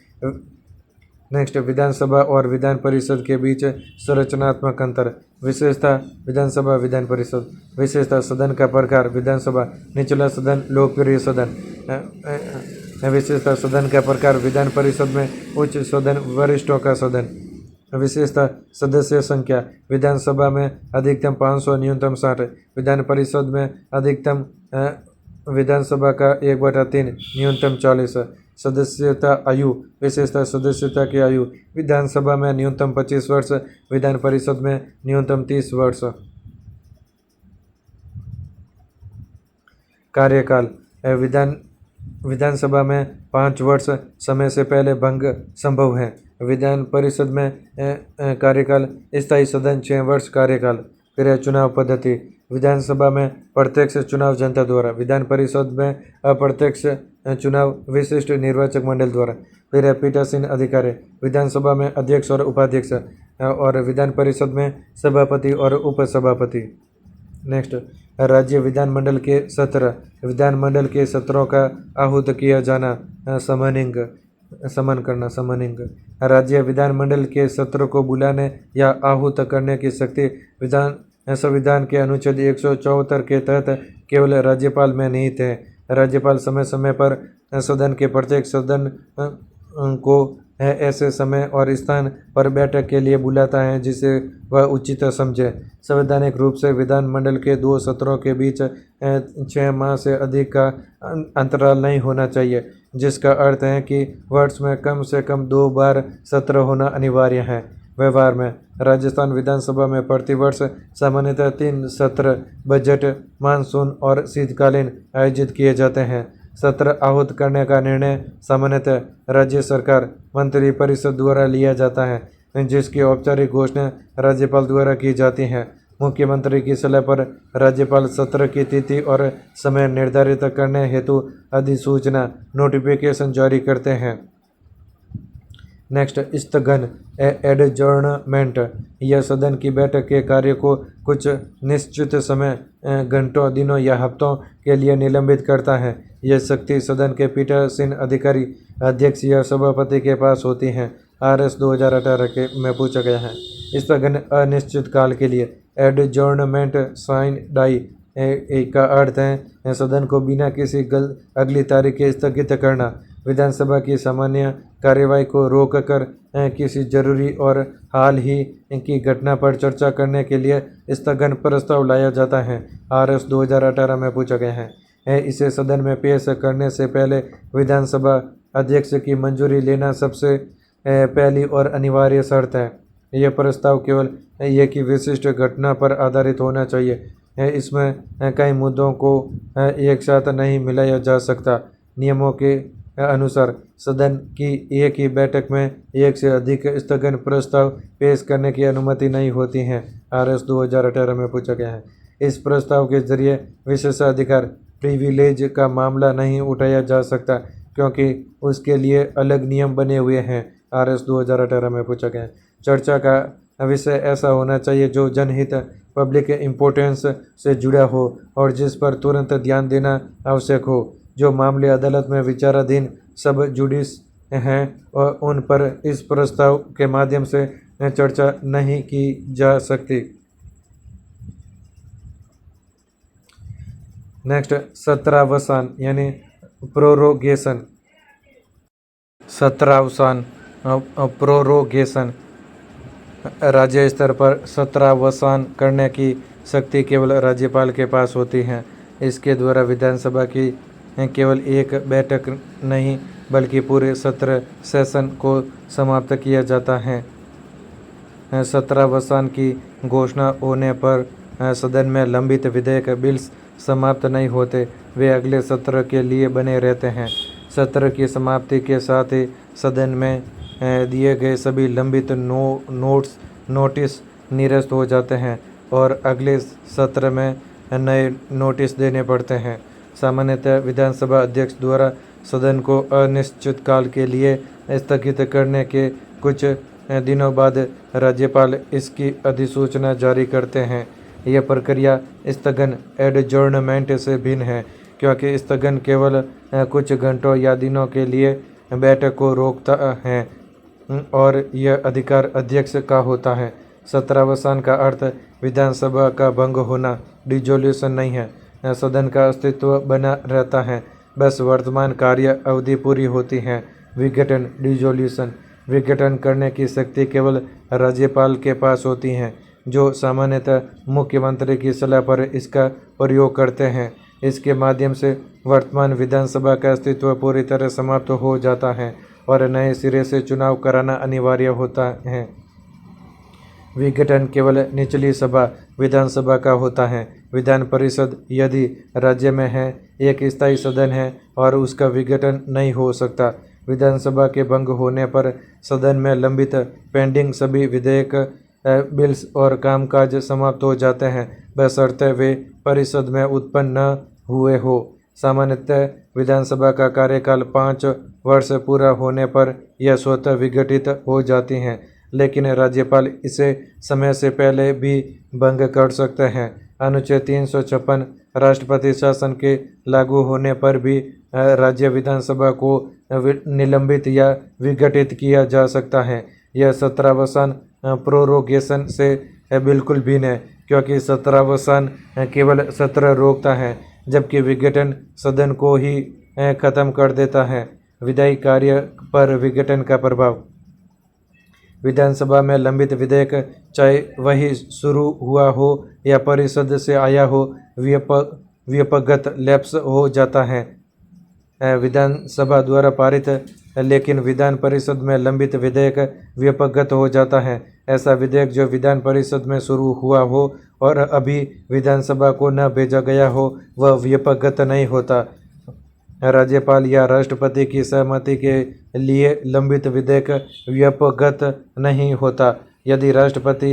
नेक्स्ट, विधानसभा और विधान परिषद के बीच संरचनात्मक अंतर। विशेषता, विधानसभा विधान परिषद। विशेषता, सदन का प्रकार, विधानसभा निचला सदन, लोकप्रिय सदन। विशेषता, सदन का प्रकार, विधान परिषद में उच्च सदन, वरिष्ठों का सदन। विशेषता, सदस्य संख्या, विधानसभा में अधिकतम 500, न्यूनतम 60, विधान परिषद में अधिकतम विधानसभा का 1/3, न्यूनतम 40। सदस्यता आयु, विशेषता सदस्यता की आयु, विधानसभा में न्यूनतम 25 वर्ष, विधान परिषद में न्यूनतम 30 वर्ष। कार्यकाल, विधानसभा में 5 वर्ष समय से पहले भंग संभव है। विधान परिषद में कार्यकाल, स्थायी सदन 6 वर्ष कार्यकाल। फिर चुनाव पद्धति, विधानसभा में प्रत्यक्ष चुनाव जनता द्वारा, विधान परिषद में अप्रत्यक्ष चुनाव विशिष्ट निर्वाचक मंडल द्वारा। फिर पीठासीन अधिकारी, विधानसभा में अध्यक्ष और उपाध्यक्ष और विधान परिषद में सभापति और उपसभापति। नेक्स्ट, राज्य विधानमंडल के सत्र, विधानमंडल के सत्रों का आहूत किया जाना, समन करना, समनिंग। राज्य विधानमंडल के सत्र को बुलाने या आहूत करने की शक्ति संविधान के अनुच्छेद 174 के तहत केवल राज्यपाल में निहित है। राज्यपाल समय समय पर सदन के प्रत्येक सदन को ऐसे समय और स्थान पर बैठक के लिए बुलाता है जिसे वह उचित समझे। संवैधानिक रूप से विधानमंडल के 2 सत्रों के बीच 6 माह से अधिक का अंतराल नहीं होना चाहिए, जिसका अर्थ है कि वर्ष में कम से कम 2 बार सत्र होना अनिवार्य है। व्यवहार में, राजस्थान विधानसभा में प्रतिवर्ष सामान्यतः 3 सत्र बजट, मानसून और शीतकालीन आयोजित किए जाते हैं। सत्र आहूत करने का निर्णय सामान्यतः राज्य सरकार मंत्रिपरिषद द्वारा लिया जाता है, जिसकी औपचारिक घोषणा राज्यपाल द्वारा की जाती है। मुख्यमंत्री की सलाह पर राज्यपाल सत्र की तिथि और समय निर्धारित करने हेतु अधिसूचना नोटिफिकेशन जारी करते हैं। नेक्स्ट, स्थगन, एडजर्नमेंट, यह सदन की बैठक के कार्य को कुछ निश्चित समय, घंटों, दिनों या हफ्तों के लिए निलंबित करता है। यह शक्ति सदन के पीठासीन अधिकारी, अध्यक्ष या सभापति के पास होती है। RS 2018 में पूछा गया है। स्थगन अनिश्चित काल के लिए, एडजर्नमेंट साइन डाई का अर्थ है सदन को बिना किसी अगली तारीख के स्थगित करना। विधानसभा की सामान्य कार्यवाही को रोककर किसी जरूरी और हाल ही की घटना पर चर्चा करने के लिए स्थगन प्रस्ताव लाया जाता है। RS 2018 में पूछा गया है। इसे सदन में पेश करने से पहले विधानसभा अध्यक्ष की मंजूरी लेना सबसे पहली और अनिवार्य शर्त है। यह प्रस्ताव केवल एक ही विशिष्ट घटना पर आधारित होना चाहिए। इसमें कई मुद्दों को एक साथ नहीं मिलाया जा सकता। नियमों के अनुसार सदन की एक ही बैठक में एक से अधिक स्थगन प्रस्ताव पेश करने की अनुमति नहीं होती है। RS 2018 में पूछा गया है। इस प्रस्ताव के जरिए विशेषाधिकार प्रिविलेज का मामला नहीं उठाया जा सकता क्योंकि उसके लिए अलग नियम बने हुए हैं। RS 2018 में पूछा गया। चर्चा का विषय ऐसा होना चाहिए जो जनहित पब्लिक इम्पोर्टेंस से जुड़ा हो और जिस पर तुरंत ध्यान देना आवश्यक हो। जो मामले अदालत में विचाराधीन सब जुडिस हैं और उन पर इस प्रस्ताव के माध्यम से चर्चा नहीं की जा सकती। नेक्स्ट, सत्रावसान यानी प्रोरोगेशन। सत्रावसान प्रोरोगेशन राज्य स्तर पर सत्रावसान करने की शक्ति केवल राज्यपाल के पास होती है। इसके द्वारा विधानसभा की केवल एक बैठक नहीं बल्कि पूरे सत्र सेशन को समाप्त किया जाता है। सत्रावसान की घोषणा होने पर सदन में लंबित विधेयक बिल्स समाप्त नहीं होते, वे अगले सत्र के लिए बने रहते हैं। सत्र की समाप्ति के साथ ही सदन में दिए गए सभी लंबित नोटिस निरस्त हो जाते हैं और अगले सत्र में नए नोटिस देने पड़ते हैं। सामान्यतः विधानसभा अध्यक्ष द्वारा सदन को अनिश्चित काल के लिए स्थगित करने के कुछ दिनों बाद राज्यपाल इसकी अधिसूचना जारी करते हैं। यह प्रक्रिया स्थगन एडजॉर्नमेंट से भिन्न है क्योंकि स्थगन केवल कुछ घंटों या दिनों के लिए बैठक को रोकता है और यह अधिकार अध्यक्ष का होता है। सत्रावसान का अर्थ विधानसभा का भंग होना, डिसोल्यूशन नहीं है। सदन का अस्तित्व बना रहता है, बस वर्तमान कार्य अवधि पूरी होती है। विघटन डिसोल्यूशन, विघटन करने की शक्ति केवल राज्यपाल के पास होती है जो सामान्यतः मुख्यमंत्री की सलाह पर इसका प्रयोग करते हैं। इसके माध्यम से वर्तमान विधानसभा का अस्तित्व पूरी तरह समाप्त हो जाता है और नए सिरे से चुनाव कराना अनिवार्य होता है। विघटन केवल निचली सभा विधानसभा का होता है। विधान परिषद यदि राज्य में है, एक स्थायी सदन है और उसका विघटन नहीं हो सकता। विधानसभा के भंग होने पर सदन में लंबित पेंडिंग सभी विधेयक बिल्स और कामकाज समाप्त हो जाते हैं बशर्ते वे परिषद में उत्पन्न न हुए हो। सामान्यतः विधानसभा का कार्यकाल 5 वर्ष पूरा होने पर यह स्वतः विघटित हो जाती हैं, लेकिन राज्यपाल इसे समय से पहले भी भंग कर सकते हैं। अनुच्छेद 356 राष्ट्रपति शासन के लागू होने पर भी राज्य विधानसभा को निलंबित या विघटित किया जा सकता है। यह सत्रावसान प्रोरोगेशन से बिल्कुल भिन्न है क्योंकि सत्रावसान केवल सत्र रोकता है जबकि विघटन सदन को ही खत्म कर देता है। विधायी कार्य पर विघटन का प्रभाव। विधानसभा में लंबित विधेयक चाहे वही शुरू हुआ हो या परिषद से आया हो, व्यापकगत लैप्स हो जाता है। विधानसभा द्वारा पारित लेकिन विधान परिषद में लंबित विधेयक व्यापकगत हो जाता है। ऐसा विधेयक जो विधान परिषद में शुरू हुआ हो और अभी विधानसभा को न भेजा गया हो वह व्यापकगत नहीं होता। राज्यपाल या राष्ट्रपति की सहमति के लिए लंबित विधेयक व्यापकगत नहीं होता। यदि राष्ट्रपति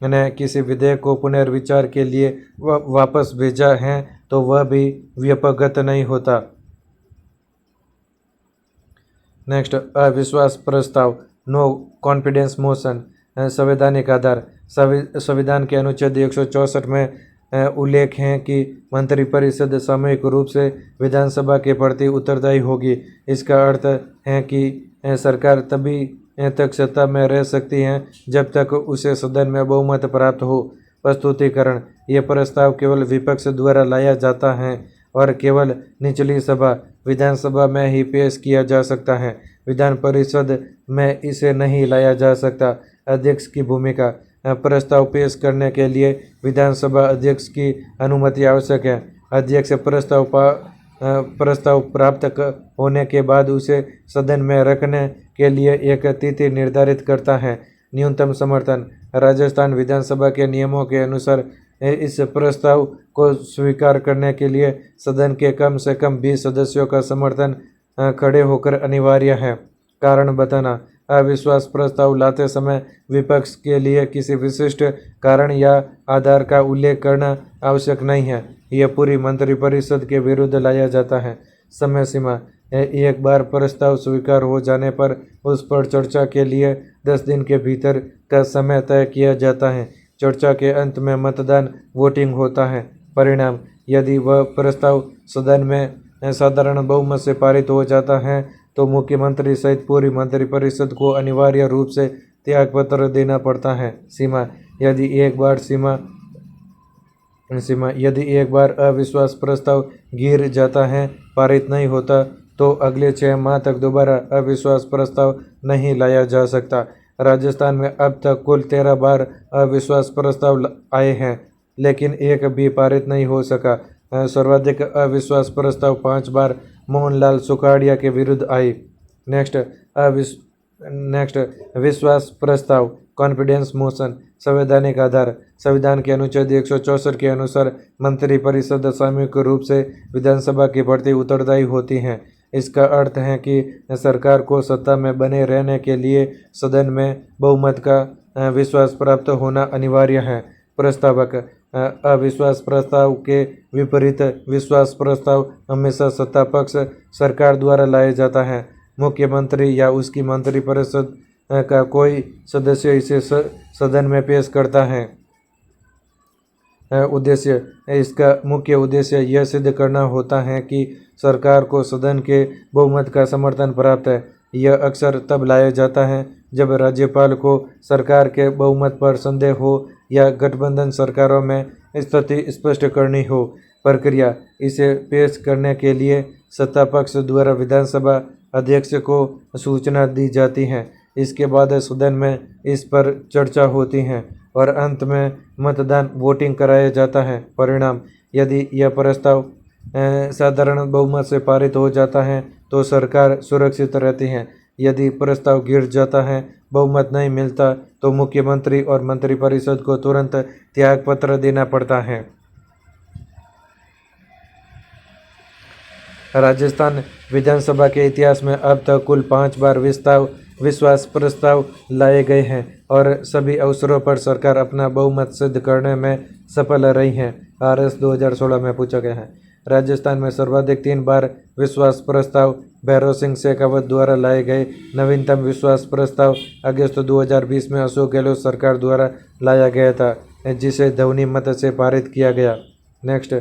ने किसी विधेयक को पुनर्विचार के लिए वापस भेजा है तो वह भी व्यापकगत नहीं होता। नेक्स्ट, अविश्वास प्रस्ताव, नो कॉन्फिडेंस मोशन। संवैधानिक आधार। संविधान के अनुच्छेद 164 में उल्लेख है कि मंत्रिपरिषद सामूहिक रूप से विधानसभा के प्रति उत्तरदायी होगी। इसका अर्थ है कि सरकार तभी तक सत्ता में रह सकती है जब तक उसे सदन में बहुमत प्राप्त हो। प्रस्तुतिकरण। यह प्रस्ताव केवल विपक्ष द्वारा लाया जाता है और केवल निचली सभा विधानसभा में ही पेश किया जा सकता है। विधान परिषद में इसे नहीं लाया जा सकता। अध्यक्ष की भूमिका। प्रस्ताव पेश करने के लिए विधानसभा अध्यक्ष की अनुमति आवश्यक है। अध्यक्ष प्रस्ताव प्राप्त होने के बाद उसे सदन में रखने के लिए एक तिथि निर्धारित करता है। न्यूनतम समर्थन। राजस्थान विधानसभा के नियमों के अनुसार इस प्रस्ताव को स्वीकार करने के लिए सदन के कम से कम 20 सदस्यों का समर्थन खड़े होकर अनिवार्य है। कारण बताना। अविश्वास प्रस्ताव लाते समय विपक्ष के लिए किसी विशिष्ट कारण या आधार का उल्लेख करना आवश्यक नहीं है। यह पूरी मंत्रिपरिषद के विरुद्ध लाया जाता है। समय सीमा: एक बार प्रस्ताव स्वीकार हो जाने पर उस पर चर्चा के लिए 10 दिन के भीतर का समय तय किया जाता है। चर्चा के अंत में मतदान वोटिंग होता है। परिणाम: यदि वह प्रस्ताव सदन में साधारण बहुमत से पारित हो जाता है तो मुख्यमंत्री सहित पूरी मंत्रिपरिषद को अनिवार्य रूप से त्यागपत्र देना पड़ता है। सीमा: यदि एक बार अविश्वास प्रस्ताव गिर जाता है, पारित नहीं होता, तो अगले 6 माह तक दोबारा अविश्वास प्रस्ताव नहीं लाया जा सकता। राजस्थान में अब तक कुल 13 बार अविश्वास प्रस्ताव आए हैं, लेकिन एक भी पारित नहीं हो सका। सर्वाधिक अविश्वास प्रस्ताव 5 बार मोहनलाल सुखाड़िया के विरुद्ध आए। विश्वास प्रस्ताव: कॉन्फिडेंस मोशन। संवैधानिक आधार: संविधान के अनुच्छेद 164 के अनुसार मंत्रिपरिषद सामूहिक रूप से विधानसभा के प्रति उत्तरदायी होती है। इसका अर्थ है कि सरकार को सत्ता में बने रहने के लिए सदन में बहुमत का विश्वास प्राप्त होना अनिवार्य है। प्रस्तावक: अविश्वास प्रस्ताव के विपरीत विश्वास प्रस्ताव हमेशा सत्ता पक्ष सरकार द्वारा लाया जाता है। मुख्यमंत्री या उसकी मंत्रिपरिषद का कोई सदस्य इसे सदन में पेश करता है। उद्देश्य: इसका मुख्य उद्देश्य यह सिद्ध करना होता है कि सरकार को सदन के बहुमत का समर्थन प्राप्त है। यह अक्सर तब लाया जाता है जब राज्यपाल को सरकार के बहुमत पर संदेह हो या गठबंधन सरकारों में स्थिति स्पष्ट करनी हो। प्रक्रिया: इसे पेश करने के लिए सत्ता पक्ष द्वारा विधानसभा अध्यक्ष को सूचना दी जाती है। इसके बाद सदन में इस पर चर्चा होती है और अंत में मतदान वोटिंग कराया जाता है। परिणाम: यदि यह प्रस्ताव साधारण बहुमत से पारित हो जाता है तो सरकार सुरक्षित रहती है। यदि प्रस्ताव गिर जाता है, बहुमत नहीं मिलता, तो मुख्यमंत्री और मंत्रिपरिषद को तुरंत त्यागपत्र देना पड़ता है। राजस्थान विधानसभा के इतिहास में अब तक कुल 5 बार विश्वास प्रस्ताव लाए गए हैं और सभी अवसरों पर सरकार अपना बहुमत सिद्ध करने में सफल रही है। RS 2016 में पूछा गया है। राजस्थान में सर्वाधिक 3 बार विश्वास प्रस्ताव भैरव सिंह शेखावत द्वारा लाए गए। नवीनतम विश्वास प्रस्ताव अगस्त 2020 में अशोक गहलोत सरकार द्वारा लाया गया था, जिसे ध्वनि मत से पारित किया गया। नेक्स्ट,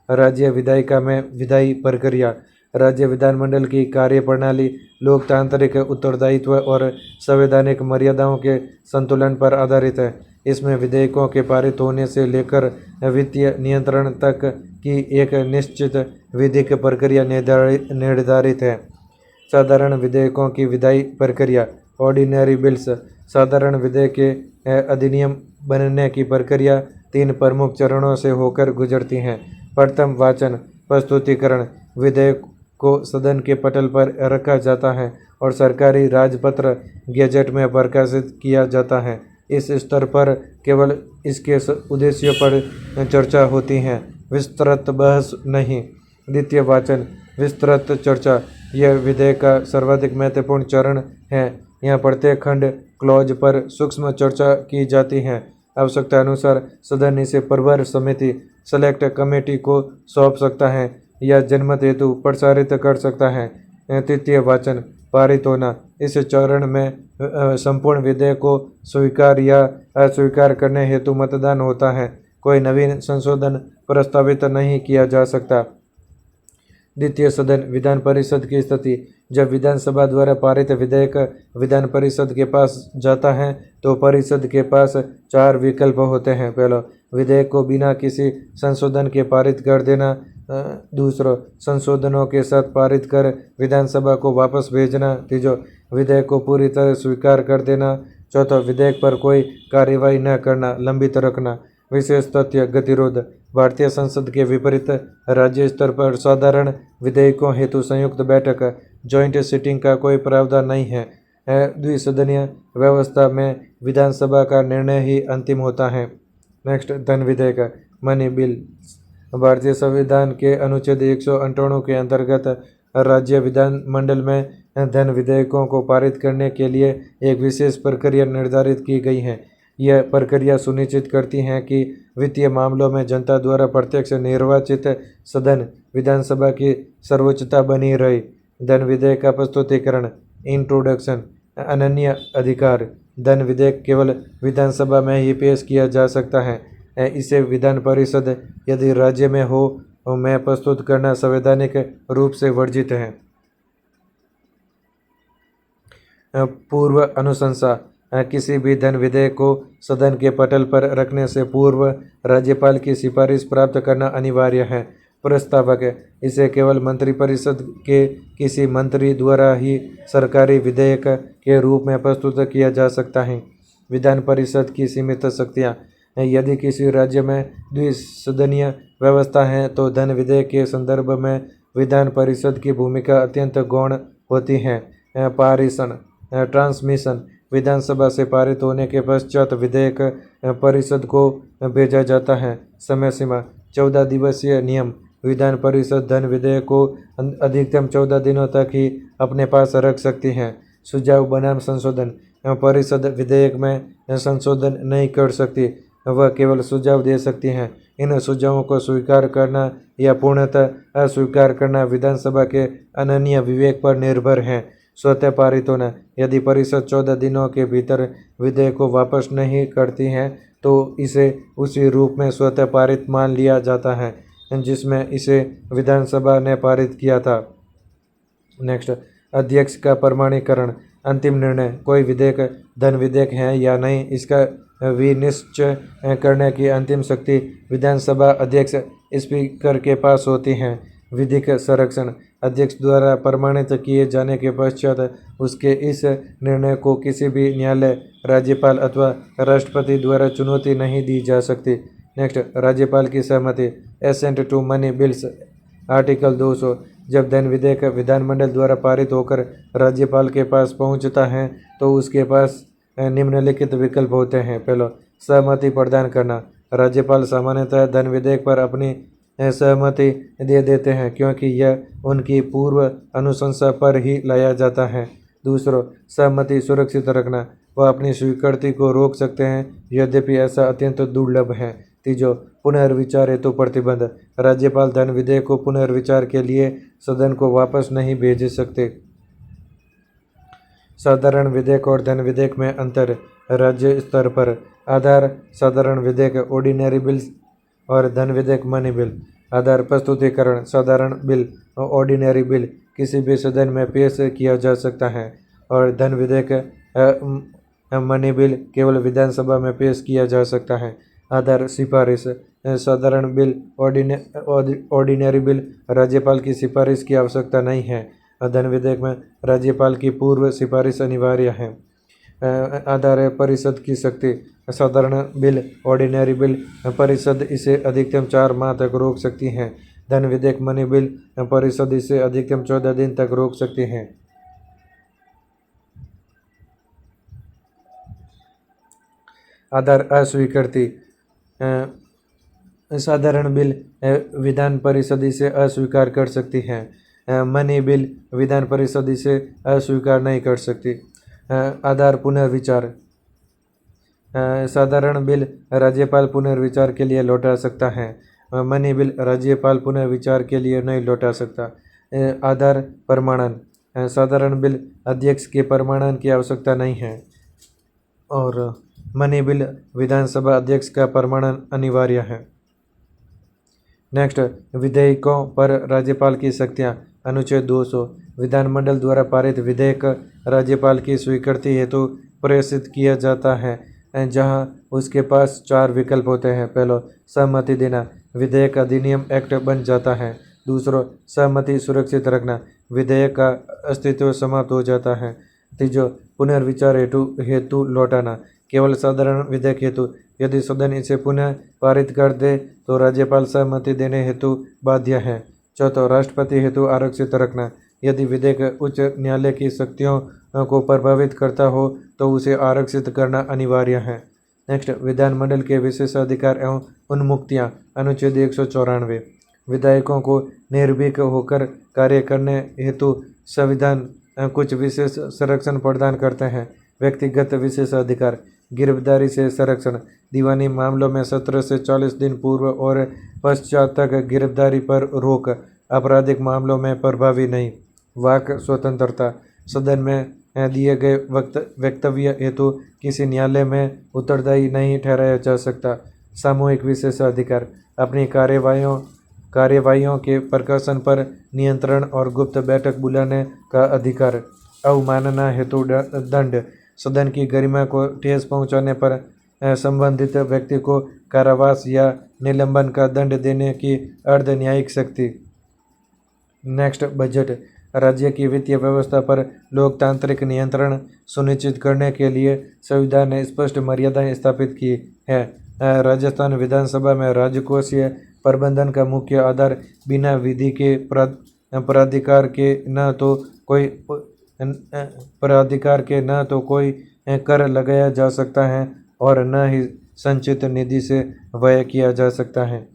राज्य विधायिका में विधायी प्रक्रिया। राज्य विधानमंडल की कार्यप्रणाली लोकतांत्रिक उत्तरदायित्व और संवैधानिक मर्यादाओं के संतुलन पर आधारित है। इसमें विधेयकों के पारित होने से लेकर वित्तीय नियंत्रण तक की एक निश्चित विधिक प्रक्रिया निर्धारित है। साधारण विधेयकों की विधायी प्रक्रिया। Ordinary bills. साधारण विधेयक के अधिनियम बनने की प्रक्रिया 3 प्रमुख चरणों से होकर गुजरती हैं। प्रथम वाचन, प्रस्तुतिकरण। विधेयक को सदन के पटल पर रखा जाता है और सरकारी राजपत्र गैजेट में प्रकाशित किया जाता है। इस स्तर पर केवल इसके उद्देश्यों पर चर्चा होती है, विस्तृत बहस नहीं। द्वितीय वाचन, विस्तृत चर्चा। यह विधेयक का सर्वाधिक महत्वपूर्ण चरण है। यहाँ प्रत्येक खंड क्लॉज पर सूक्ष्म चर्चा की जाती है। आवश्यकता अनुसार सदन इसे प्रवर समिति सेलेक्ट कमेटी को सौंप सकता है या जनमत हेतु प्रसारित कर सकता है। तृतीय वाचन, पारित होना। इस चरण में संपूर्ण विधेयक को स्वीकार या अस्वीकार करने हेतु मतदान होता है। कोई नवीन संशोधन प्रस्तावित नहीं किया जा सकता। द्वितीय सदन, विधान परिषद की स्थिति। जब विधानसभा द्वारा पारित विधेयक विधान परिषद के पास जाता है तो परिषद के पास 4 विकल्प होते हैं। पहला, विधेयक को बिना किसी संशोधन के पारित कर देना। दूसरा, संशोधनों के साथ पारित कर विधानसभा को वापस भेजना। तीसरा, विधेयक को पूरी तरह स्वीकार कर देना। चौथा, विधेयक पर कोई कार्यवाही न करना, लंबित रखना। विशेष तथ्य, गतिरोध। भारतीय संसद के विपरीत राज्य स्तर पर साधारण विधेयकों हेतु संयुक्त बैठक जॉइंट सिटिंग का कोई प्रावधान नहीं है। द्विसदनीय व्यवस्था में विधानसभा का निर्णय ही अंतिम होता है। नेक्स्ट, धन विधेयक, मनी बिल। भारतीय संविधान के अनुच्छेद 198 के अंतर्गत राज्य विधानमंडल में धन विधेयकों को पारित करने के लिए एक विशेष प्रक्रिया निर्धारित की गई है। यह प्रक्रिया सुनिश्चित करती है कि वित्तीय मामलों में जनता द्वारा प्रत्यक्ष निर्वाचित सदन विधानसभा की सर्वोच्चता बनी रहे। धन विधेयक का प्रस्तुतिकरण इंट्रोडक्शन। अनन्य अधिकार। धन विधेयक केवल विधानसभा में ही पेश किया जा सकता है। इसे विधान परिषद यदि राज्य में हो में प्रस्तुत करना संवैधानिक रूप से वर्जित है। पूर्व अनुशंसा। किसी भी धन विधेयक को सदन के पटल पर रखने से पूर्व राज्यपाल की सिफारिश प्राप्त करना अनिवार्य है। प्रस्तावक। इसे केवल मंत्रिपरिषद के किसी मंत्री द्वारा ही सरकारी विधेयक के रूप में प्रस्तुत किया जा सकता है। विधान परिषद की सीमित शक्तियाँ। यदि किसी राज्य में द्विसदनीय व्यवस्था है तो धन विधेयक के संदर्भ में विधान परिषद की भूमिका अत्यंत गौण होती है। पारिशन ट्रांसमिशन। विधानसभा से पारित होने के पश्चात विधेयक परिषद को भेजा जाता है। समय सीमा 14 दिवसीय नियम। विधान परिषद धन विधेयक को अधिकतम 14 दिनों तक ही अपने पास रख सकती है। सुझाव बनाम संशोधन। परिषद विधेयक में संशोधन नहीं कर सकती, वह केवल सुझाव दे सकती हैं। इन सुझावों को स्वीकार करना या पूर्णतः अस्वीकार करना विधानसभा के अनन्य विवेक पर निर्भर है। स्वतः पारित होना। यदि परिषद 14 दिनों के भीतर विधेयक को वापस नहीं करती है तो इसे उसी रूप में स्वतः पारित मान लिया जाता है जिसमें इसे विधानसभा ने पारित किया था। नेक्स्ट, अध्यक्ष का प्रमाणीकरण। अंतिम निर्णय। कोई विधेयक धन विधेयक है या नहीं, इसका विनिश्चय करने की अंतिम शक्ति विधानसभा अध्यक्ष स्पीकर के पास होती है। विधिक संरक्षण। अध्यक्ष द्वारा प्रमाणित किए जाने के पश्चात उसके इस निर्णय को किसी भी न्यायालय, राज्यपाल अथवा राष्ट्रपति द्वारा चुनौती नहीं दी जा सकती। नेक्स्ट, राज्यपाल की सहमति। Assent to money bills. Article 200। जब धन विधेयक विधानमंडल द्वारा पारित होकर राज्यपाल के पास पहुंचता है तो उसके पास निम्नलिखित विकल्प होते हैं। पहला, सहमति प्रदान करना। राज्यपाल सामान्यतः धन विधेयक पर अपनी सहमति दे देते हैं क्योंकि यह उनकी पूर्व अनुशंसा पर ही लाया जाता है। दूसरा, सहमति सुरक्षित रखना। वह अपनी स्वीकृति को रोक सकते हैं यद्यपि ऐसा अत्यंत दुर्लभ है। तीसरा, पुनर्विचार हेतु प्रतिबंध। राज्यपाल धन विधेयक को पुनर्विचार के लिए सदन को वापस नहीं भेज सकते। साधारण विधेयक और धन विधेयक में अंतर। राज्य स्तर पर आधार साधारण विधेयक ऑर्डिनरी बिल्स और धन विधेयक मनी बिल। आधार प्रस्तुतिकरण। साधारण बिल ऑर्डिनरी बिल किसी भी सदन में पेश किया जा सकता है और धन विधेयक मनी बिल केवल विधानसभा में पेश किया जा सकता है। आधार सिफारिश। साधारण बिल ऑर्डिनरी बिल राज्यपाल की सिफारिश की आवश्यकता नहीं है। धन विधेयक में राज्यपाल की पूर्व सिफारिश अनिवार्य है। आधार परिषद की शक्ति। साधारण बिल ऑर्डिनरी बिल परिषद इसे अधिकतम 4 माह तक रोक सकती है। धन विधेयक मनी बिल परिषद इसे अधिकतम 14 दिन तक रोक सकती है। आधार अस्वीकृति। साधारण बिल विधान परिषद इसे अस्वीकार कर सकती है। मनी बिल विधान परिषद इसे अस्वीकार नहीं कर सकती। आधार पुनर्विचार। साधारण बिल राज्यपाल पुनर्विचार के लिए लौटा सकता है। मनी बिल राज्यपाल पुनर्विचार के लिए नहीं लौटा सकता। आधार प्रमाणन। साधारण बिल अध्यक्ष के प्रमाणन की आवश्यकता नहीं है और मनी बिल विधानसभा अध्यक्ष का प्रमाणन अनिवार्य है। नेक्स्ट, विधेयकों पर राज्यपाल की शक्तियाँ। अनुच्छेद 200। विधानमंडल द्वारा पारित विधेयक राज्यपाल की स्वीकृति हेतु प्रेषित किया जाता है जहां उसके पास 4 विकल्प होते हैं। पहला, सहमति देना। विधेयक अधिनियम एक्ट बन जाता है। दूसरा, सहमति सुरक्षित रखना। विधेयक का अस्तित्व समाप्त हो जाता है। तीसरा, पुनर्विचार हेतु लौटाना। केवल साधारण विधेयक हेतु। यदि सदन इसे पुनः पारित कर दे तो राज्यपाल सहमति देने हेतु बाध्य है। चौथा, राष्ट्रपति हेतु आरक्षित रखना। यदि विधेयक उच्च न्यायालय की शक्तियों को प्रभावित करता हो तो उसे आरक्षित करना अनिवार्य है। नेक्स्ट, विधानमंडल के विशेषाधिकार एवं उन्मुक्तियां। अनुच्छेद 194। विधायकों को निर्भीक होकर कार्य करने हेतु संविधान कुछ विशेष संरक्षण प्रदान करते हैं। व्यक्तिगत विशेषाधिकार, गिरफ्तारी से संरक्षण, दीवानी मामलों में 17 से 40 दिन पूर्व और पश्चात तक गिरफ्तारी पर रोक, आपराधिक मामलों में प्रभावी नहीं। वाक स्वतंत्रता, सदन में दिए गए वक्तव्य हेतु किसी न्यायालय में उत्तरदायी नहीं ठहराया जा सकता। सामूहिक विशेषाधिकार, अपनी कार्यवाहियों के प्रकाशन पर नियंत्रण और गुप्त बैठक बुलाने का अधिकार। अवमानना हेतु दंड, सदन की गरिमा को ठेस पहुंचाने पर संबंधित व्यक्ति को कारावास या निलंबन का दंड देने की अर्ध न्यायिक शक्ति। नेक्स्ट, बजट, राज्य की वित्तीय व्यवस्था पर लोकतांत्रिक नियंत्रण सुनिश्चित करने के लिए संविधान ने स्पष्ट मर्यादाएं स्थापित की है। राजस्थान विधानसभा में राजकोषीय प्रबंधन का मुख्य आधार बिना विधि के प्राधिकार के न तो कोई कर लगाया जा सकता है और न ही संचित निधि से व्यय किया जा सकता है।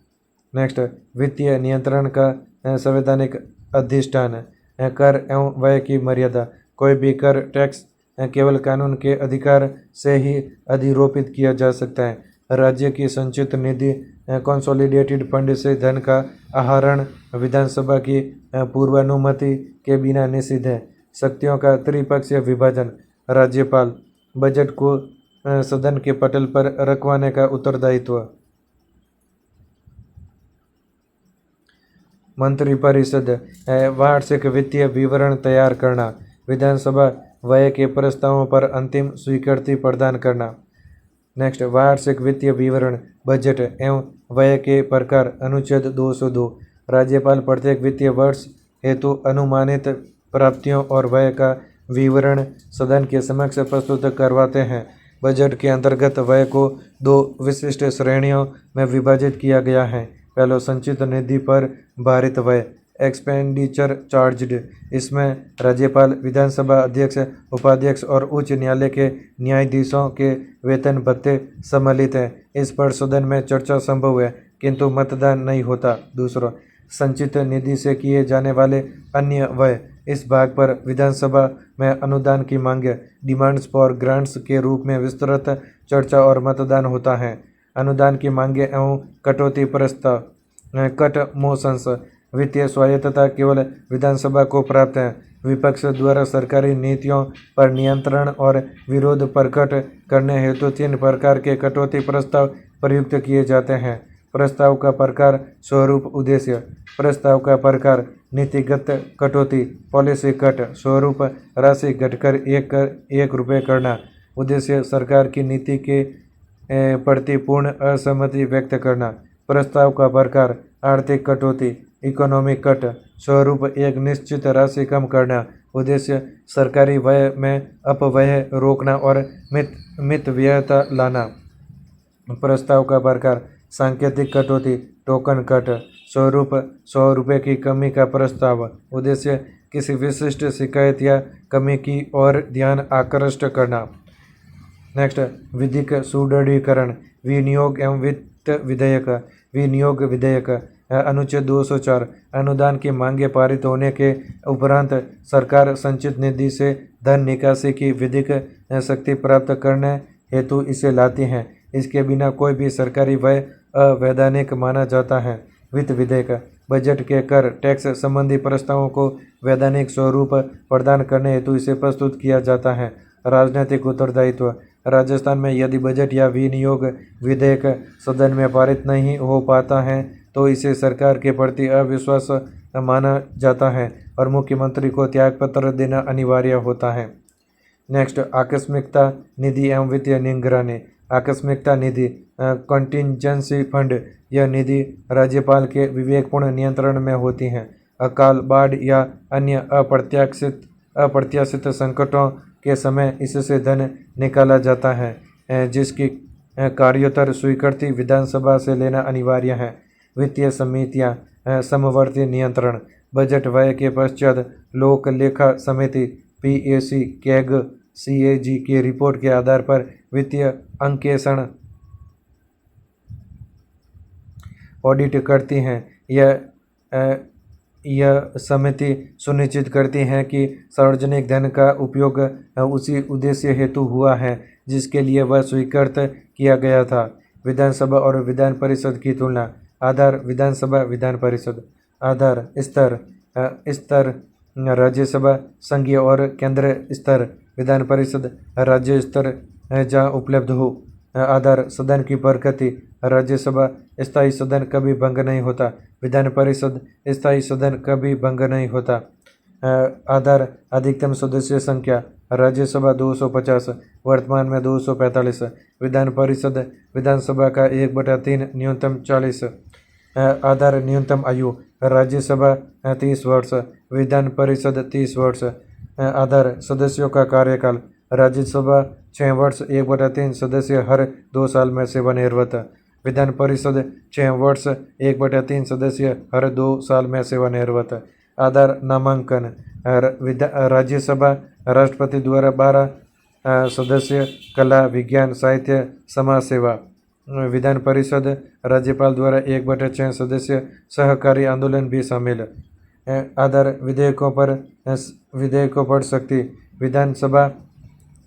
नेक्स्ट, वित्तीय नियंत्रण का संवैधानिक अधिष्ठान, कर एवं व्यय की मर्यादा, कोई भी कर टैक्स केवल कानून के अधिकार से ही अधिरोपित किया जा सकता है। राज्य की संचित निधि कंसोलिडेटेड फंड से धन का आहरण विधानसभा की पूर्वानुमति के बिना निषिद्ध है। शक्तियों का त्रिपक्षीय विभाजन, राज्यपाल, बजट को सदन के पटल पर रखवाने का उत्तरदायित्व। मंत्रिपरिषद, वार्षिक वित्तीय विवरण तैयार करना, विधानसभा व्यय के प्रस्तावों पर अंतिम स्वीकृति प्रदान करना। नेक्स्ट, वार्षिक वित्तीय विवरण, बजट एवं व्यय के प्रकार, अनुच्छेद 202, राज्यपाल प्रत्येक वित्तीय वर्ष हेतु अनुमानित प्राप्तियों और व्यय का विवरण सदन के समक्ष प्रस्तुत करवाते हैं। बजट के अंतर्गत व्यय को 2 विशिष्ट श्रेणियों में विभाजित किया गया है। पहला, संचित निधि पर भारित व्यय, एक्सपेंडिचर चार्ज्ड। इसमें राज्यपाल, विधानसभा अध्यक्ष, उपाध्यक्ष और उच्च न्यायालय के न्यायाधीशों के वेतन भत्ते सम्मिलित हैं। इस पर सदन में चर्चा संभव है किंतु मतदान नहीं होता। दूसरा, संचित निधि से किए जाने वाले अन्य व्यय, इस भाग पर विधानसभा में अनुदान की मांग, डिमांड्स फॉर ग्रांट्स के रूप में विस्तृत चर्चा और मतदान होता है। अनुदान की मांगे एवं कटौती प्रस्ताव, कट मोशंस, वित्तीय स्वायत्तता केवल विधानसभा को प्राप्त है। विपक्ष द्वारा सरकारी नीतियों पर नियंत्रण और विरोध प्रकट करने हेतु 3 प्रकार के कटौती प्रस्ताव प्रयुक्त किए जाते हैं। प्रस्ताव का प्रकार, स्वरूप, उद्देश्य। प्रस्ताव का प्रकार, नीतिगत कटौती, पॉलिसी कट, स्वरूप, राशि घटकर 1 रुपये करना, उद्देश्य, सरकार की नीति के प्रति पूर्ण असहमति व्यक्त करना। प्रस्ताव का प्रकार, आर्थिक कटौती, इकोनॉमिक कट, स्वरूप, एक निश्चित राशि कम करना, उद्देश्य, सरकारी व्यय में अपव्यय रोकना और मितव्ययता लाना। प्रस्ताव का प्रकार, सांकेतिक कटौती, टोकन कट, स्वरूप, 100 रुपये की कमी का प्रस्ताव, उद्देश्य, किसी विशिष्ट शिकायत या कमी की ओर ध्यान आकृष्ट करना। नेक्स्ट, विधिक सुदृढ़ीकरण, विनियोग एवं वित्त विधेयक, विनियोग विधेयक, अनुच्छेद 204, अनुदान की मांगे पारित होने के उपरांत सरकार संचित निधि से धन निकासी की विधिक शक्ति प्राप्त करने हेतु इसे लाती है। इसके बिना कोई भी सरकारी व्यय अवैधानिक माना जाता है। वित्त विधेयक, बजट के कर, टैक्स संबंधी प्रस्तावों को वैधानिक स्वरूप प्रदान करने हेतु इसे प्रस्तुत किया जाता है। राजनीतिक उत्तरदायित्व, राजस्थान में यदि बजट या विनियोग विधेयक सदन में पारित नहीं हो पाता है तो इसे सरकार के प्रति अविश्वास माना जाता है और मुख्यमंत्री को त्यागपत्र देना अनिवार्य होता है। नेक्स्ट, आकस्मिकता निधि एवं वित्तीय निगरानी, आकस्मिकता निधि, कंटिजेंसी फंड, यह निधि राज्यपाल के विवेकपूर्ण नियंत्रण में होती हैं। अकाल, बाढ़ या अन्य अप्रत्याशित संकटों के समय इससे धन निकाला जाता है जिसकी कार्योत्तर स्वीकृति विधानसभा से लेना अनिवार्य है। वित्तीय समितियां, समवर्ती नियंत्रण, बजट व्यय के पश्चात लोक लेखा समिति पीएसी, कैग, सीएजी की रिपोर्ट के आधार पर वित्तीय अंकेक्षण ऑडिट करती हैं। यह यह समिति सुनिश्चित करती है कि सार्वजनिक धन का उपयोग उसी उद्देश्य हेतु हुआ है जिसके लिए वह स्वीकृत किया गया था। विधानसभा और विधान परिषद की तुलना। आधार विधानसभा विधान परिषद। आधार स्तर स्तर राज्यसभा संघीय और केंद्र स्तर, विधान परिषद राज्य स्तर जहाँ उपलब्ध हो। आधार सदन की प्रकृति। राज्यसभा स्थायी सदन कभी भंग नहीं होता, विधान परिषद स्थायी सदन कभी भंग नहीं होता। आधार अधिकतम सदस्य संख्या। राज्यसभा 250, वर्तमान में 245। विधान परिषद विधानसभा का 1/3 न्यूनतम 40। आधार न्यूनतम आयु। राज्यसभा 30 वर्ष, विधान परिषद 30 वर्ष। आधार सदस्यों का कार्यकाल। राज्यसभा 6 वर्ष, 1/3 सदस्य हर 2 साल में सेवानिवृत्त। विधान परिषद 6 वर्ष, 1/3 सदस्य हर 2 साल में सेवानिवृत्त। आधार नामांकन। राज्यसभा राष्ट्रपति द्वारा 12 सदस्य, कला, विज्ञान, साहित्य, समाज सेवा। विधान परिषद राज्यपाल द्वारा 1/6 सदस्य, सहकारी आंदोलन भी शामिल। आधार विधेयकों पर शक्ति। विधानसभा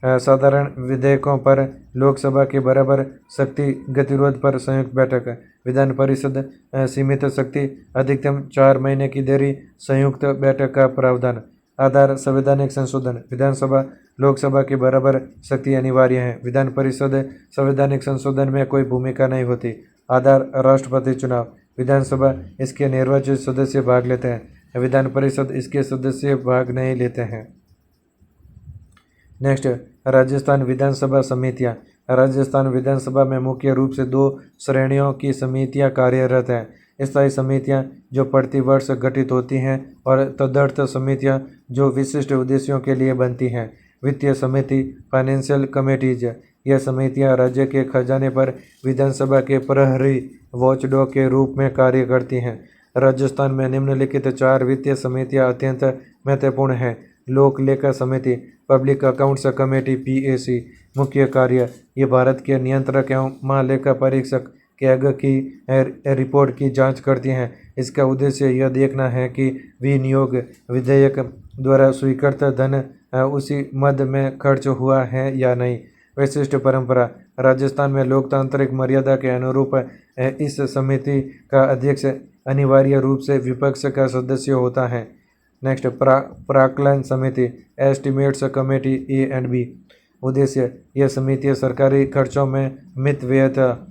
साधारण विधेयकों पर लोकसभा के बराबर शक्ति, गतिरोध पर संयुक्त बैठक। विधान परिषद सीमित शक्ति, अधिकतम 4 महीने की देरी, संयुक्त बैठक का प्रावधान। आधार संवैधानिक संशोधन। विधानसभा लोकसभा के बराबर शक्ति अनिवार्य है, विधान परिषद संवैधानिक संशोधन में कोई भूमिका नहीं होती। आधार राष्ट्रपति चुनाव। विधानसभा इसके निर्वाचित सदस्य भाग लेते हैं, विधान परिषद इसके सदस्य भाग नहीं लेते हैं। नेक्स्ट, राजस्थान विधानसभा समितियां। राजस्थान विधानसभा में मुख्य रूप से 2 श्रेणियों की समितियां कार्यरत हैं। स्थायी समितियां जो प्रतिवर्ष गठित होती हैं और तदर्थ समितियां जो विशिष्ट उद्देश्यों के लिए बनती हैं। वित्तीय समिति, फाइनेंशियल कमेटीज। यह समितियां राज्य के खजाने पर विधानसभा के प्रहरी, वॉचडॉग के रूप में कार्य करती हैं। राजस्थान में निम्नलिखित 4 वित्तीय समितियां अत्यंत महत्वपूर्ण हैं। लोक लेखा समिति, पब्लिक अकाउंट्स कमेटी PAC। मुख्य कार्य, ये भारत के नियंत्रक एवं महालेखा परीक्षक कैग की रिपोर्ट की जांच करती हैं। इसका उद्देश्य यह देखना है कि विनियोग विधेयक द्वारा स्वीकृत धन उसी मद में खर्च हुआ है या नहीं। विशिष्ट परंपरा। राजस्थान में लोकतांत्रिक मर्यादा के अनुरूप इस समिति का अध्यक्ष अनिवार्य रूप से विपक्ष का सदस्य होता है। नेक्स्ट, प्राक्कलन समिति, एस्टिमेट्स कमेटी A&B। उद्देश्य, यह समिति सरकारी खर्चों में मितव्ययता,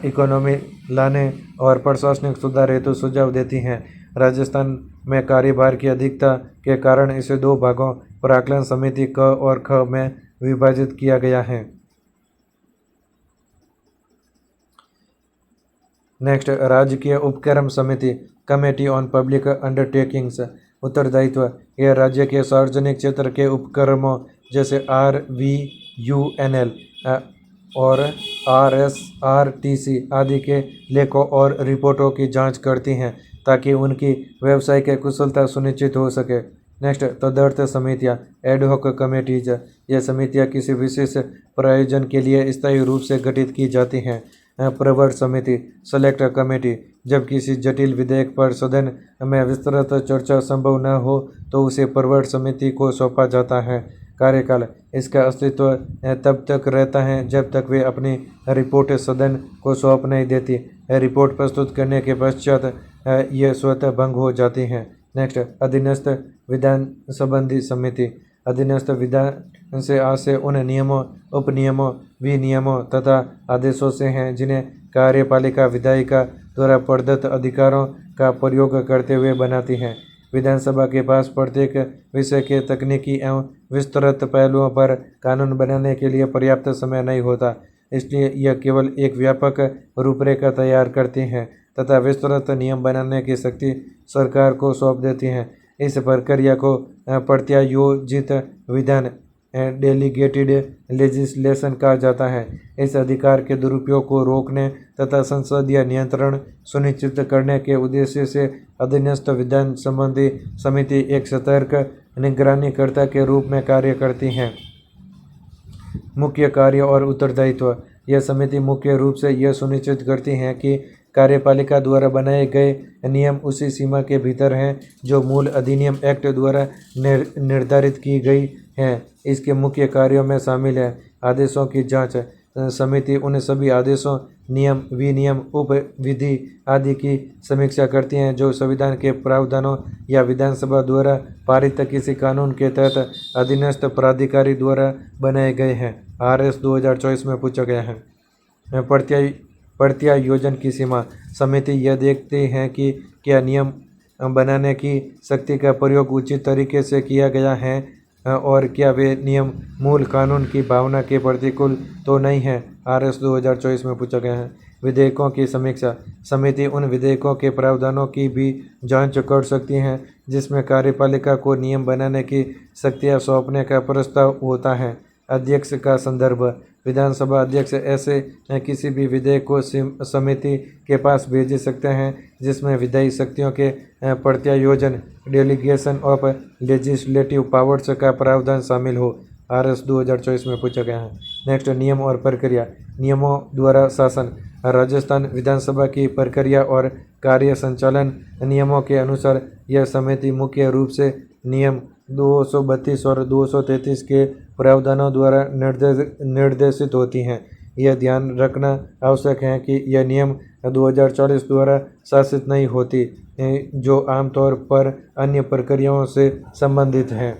इकोनॉमी लाने और प्रशासनिक सुधार हेतु सुझाव देती हैं। राजस्थान में कार्यभार की अधिकता के कारण इसे 2 भागों प्राक्कलन समिति क और ख में विभाजित किया गया है। नेक्स्ट, राजकीय उपक्रम समिति, कमेटी ऑन पब्लिक अंडरटेकिंग्स। उत्तरदायित्व, यह राज्य के सार्वजनिक क्षेत्र के उपक्रमों जैसे RVUNL और RSRTC आदि के लेखों और रिपोर्टों की जांच करती हैं ताकि उनकी व्यावसायिक कुशलता सुनिश्चित हो सके। नेक्स्ट, तदर्थ समितियां, एडहॉक कमेटीज। यह समितियां किसी विशेष प्रयोजन के लिए स्थायी रूप से गठित की जाती हैं। प्रवर समिति, सेलेक्ट कमेटी, जब किसी जटिल विधेयक पर सदन में विस्तृत चर्चा संभव न हो तो उसे प्रवर समिति को सौंपा जाता है। कार्यकाल, इसका अस्तित्व तब तक रहता है जब तक वे अपनी रिपोर्ट सदन को सौंप नहीं देती। रिपोर्ट प्रस्तुत करने के पश्चात ये स्वतः भंग हो जाती हैं। नेक्स्ट, अधीनस्थ विधान संबंधी समिति। अधीनस्थ विधान से आशय उन नियमों, उपनियमों, विनियमों तथा आदेशों से हैं जिन्हें कार्यपालिका विधायिका द्वारा प्रदत्त अधिकारों का प्रयोग करते हुए बनाती हैं। विधानसभा के पास प्रत्येक विषय के तकनीकी एवं विस्तृत पहलुओं पर कानून बनाने के लिए पर्याप्त समय नहीं होता, इसलिए यह केवल एक व्यापक रूपरेखा तैयार करती हैं तथा विस्तृत नियम बनाने की शक्ति सरकार को सौंप देती हैं। इस प्रक्रिया को प्रत्यायोजित विधान, डेलीगेटेड लेजिस्लेशन कहा जाता है। इस अधिकार के दुरुपयोग को रोकने तथा संसदीय नियंत्रण सुनिश्चित करने के उद्देश्य से अधीनस्थ विधान संबंधी समिति एक सतर्क निगरानीकर्ता के रूप में कार्य करती हैं। मुख्य कार्य और उत्तरदायित्व, यह समिति मुख्य रूप से यह सुनिश्चित करती है कि कार्यपालिका द्वारा बनाए गए नियम उसी सीमा के भीतर हैं जो मूल अधिनियम एक्ट द्वारा निर्धारित की गई हैं। इसके मुख्य कार्यों में शामिल है आदेशों की जांच। समिति उन सभी आदेशों, नियम, विनियम, उप विधि आदि की समीक्षा करती हैं जो संविधान के प्रावधानों या विधानसभा द्वारा पारित किसी कानून के तहत अधीनस्थ प्राधिकारी द्वारा बनाए गए हैं। RS 2024 में पूछा गया है। प्रत्यायोजन की सीमा। समिति यह देखती है कि क्या नियम बनाने की शक्ति का प्रयोग उचित तरीके से किया गया है और क्या वे नियम मूल कानून की भावना के प्रतिकूल तो नहीं है। RS 2024 में पूछा गया है। विधेयकों की समीक्षा। समिति उन विधेयकों के प्रावधानों की भी जांच कर सकती है जिसमें कार्यपालिका को नियम बनाने की शक्तियां सौंपने का प्रस्ताव होता है। अध्यक्ष का संदर्भ। विधानसभा अध्यक्ष ऐसे किसी भी विधेयक को समिति के पास भेज सकते हैं जिसमें विधायी शक्तियों के प्रत्यायोजन, डेलीगेशन ऑफ लेजिस्लेटिव पावर्स का प्रावधान शामिल हो। RS 2024 में पूछा गया है। नेक्स्ट, नियम और प्रक्रिया। नियमों द्वारा शासन। राजस्थान विधानसभा की प्रक्रिया और कार्य संचालन नियमों के अनुसार यह समिति मुख्य रूप से नियम 232 और 233 के प्रावधानों द्वारा निर्देशित होती हैं। यह ध्यान रखना आवश्यक है कि यह नियम 2040 द्वारा शासित नहीं होती, जो आमतौर पर अन्य प्रक्रियाओं से संबंधित हैं।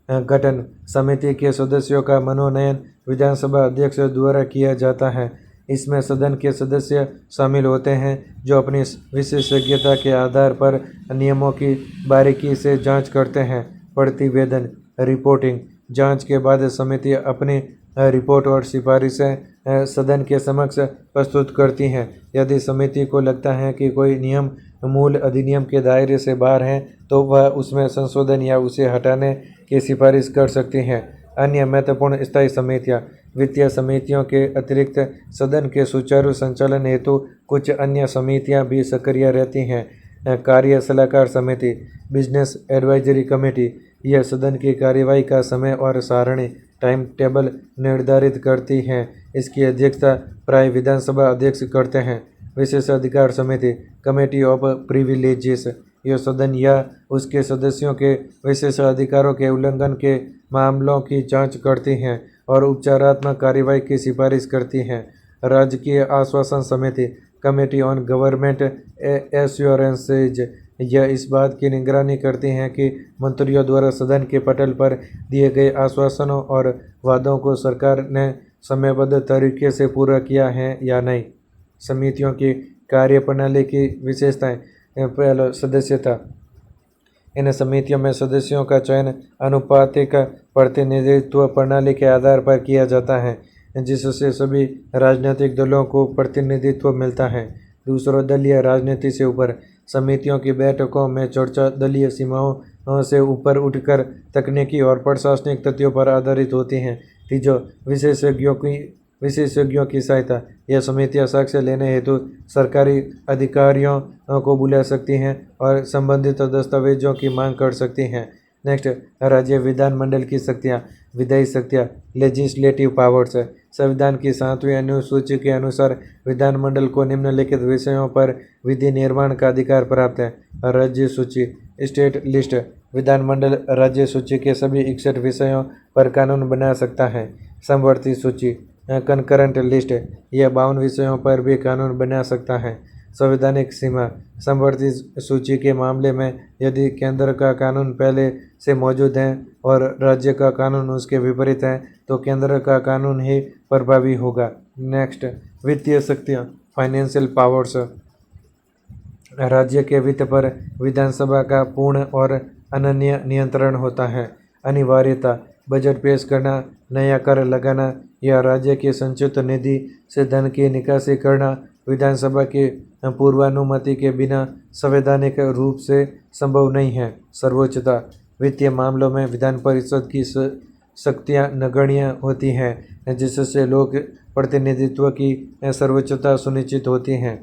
गठन। समिति के सदस्यों का मनोनयन विधानसभा अध्यक्ष द्वारा किया जाता है। इसमें सदन के सदस्य शामिल होते हैं जो अपनी विशेषज्ञता के आधार पर नियमों की बारीकी से जांच करते हैं। प्रतिवेदन, रिपोर्टिंग। जांच के बाद समिति अपनी रिपोर्ट और सिफारिशें सदन के समक्ष प्रस्तुत करती हैं। यदि समिति को लगता है कि कोई नियम मूल अधिनियम के दायरे से बाहर है तो वह उसमें संशोधन या उसे हटाने की सिफारिश कर सकती हैं। अन्य महत्वपूर्ण स्थायी समितियां। वित्तीय समितियों के अतिरिक्त सदन के सुचारू संचालन हेतु कुछ अन्य समितियां भी सक्रिय रहती हैं। कार्य सलाहकार समिति, बिजनेस एडवाइजरी कमेटी। यह सदन की कार्यवाही का समय और सारणी, टाइम टेबल निर्धारित करती हैं। इसकी अध्यक्षता प्राय विधानसभा अध्यक्ष करते हैं। विशेषाधिकार समिति, कमेटी ऑफ प्रिविलेजेस। यह सदन या उसके सदस्यों के विशेषाधिकारों के उल्लंघन के मामलों की जांच करती हैं और उपचारात्मक कार्यवाही की सिफारिश करती हैं। राजकीय आश्वासन समिति, कमेटी ऑन गवर्नमेंट एश्योरेंसेज। यह इस बात की निगरानी करती हैं कि मंत्रियों द्वारा सदन के पटल पर दिए गए आश्वासनों और वादों को सरकार ने समयबद्ध तरीके से पूरा किया है या नहीं। समितियों की कार्यप्रणाली की विशेषताएं। पहला, सदस्यता। इन समितियों में सदस्यों का चयन आनुपातिक प्रतिनिधित्व प्रणाली के आधार पर किया जाता है जिससे सभी राजनीतिक दलों को प्रतिनिधित्व मिलता है। दूसरा, दलीय राजनीति से ऊपर। समितियों की बैठकों में चर्चा दलीय सीमाओं से ऊपर उठकर तकनीकी और प्रशासनिक तथ्यों पर आधारित होती हैं। तीसरा, विशेषज्ञों की सहायता। यह समितियां साक्ष्य लेने हेतु सरकारी अधिकारियों को बुला सकती हैं और संबंधित दस्तावेजों की मांग कर सकती हैं। नेक्स्ट, राज्य विधानमंडल की शक्तियाँ। विधायी शक्तियाँ, लेजिस्लेटिव पावर्स। संविधान की 7वीं अनुसूची के अनुसार विधानमंडल को निम्नलिखित विषयों पर विधि निर्माण का अधिकार प्राप्त है। राज्य सूची, स्टेट लिस्ट। विधानमंडल राज्य सूची के सभी 61 विषयों पर कानून बना सकता है। समवर्ती सूची, कंकरेंट लिस्ट। यह 52 विषयों पर भी कानून बना सकता है। संवैधानिक सीमा। समवर्ती सूची के मामले में यदि केंद्र का कानून पहले से मौजूद है और राज्य का कानून उसके विपरीत है तो केंद्र का कानून ही प्रभावी होगा। नेक्स्ट, वित्तीय शक्तियाँ, फाइनेंशियल पावर्स। राज्य के वित्त पर विधानसभा का पूर्ण और अनन्य नियंत्रण होता है। अनिवार्यता, बजट पेश करना, नया कर लगाना या राज्य की संचित निधि से धन की निकासी करना विधानसभा की पूर्वानुमति के बिना संवैधानिक रूप से संभव नहीं है। सर्वोच्चता, वित्तीय मामलों में विधान परिषद की शक्तियाँ नगण्य होती हैं जिससे लोक प्रतिनिधित्व की सर्वोच्चता सुनिश्चित होती है।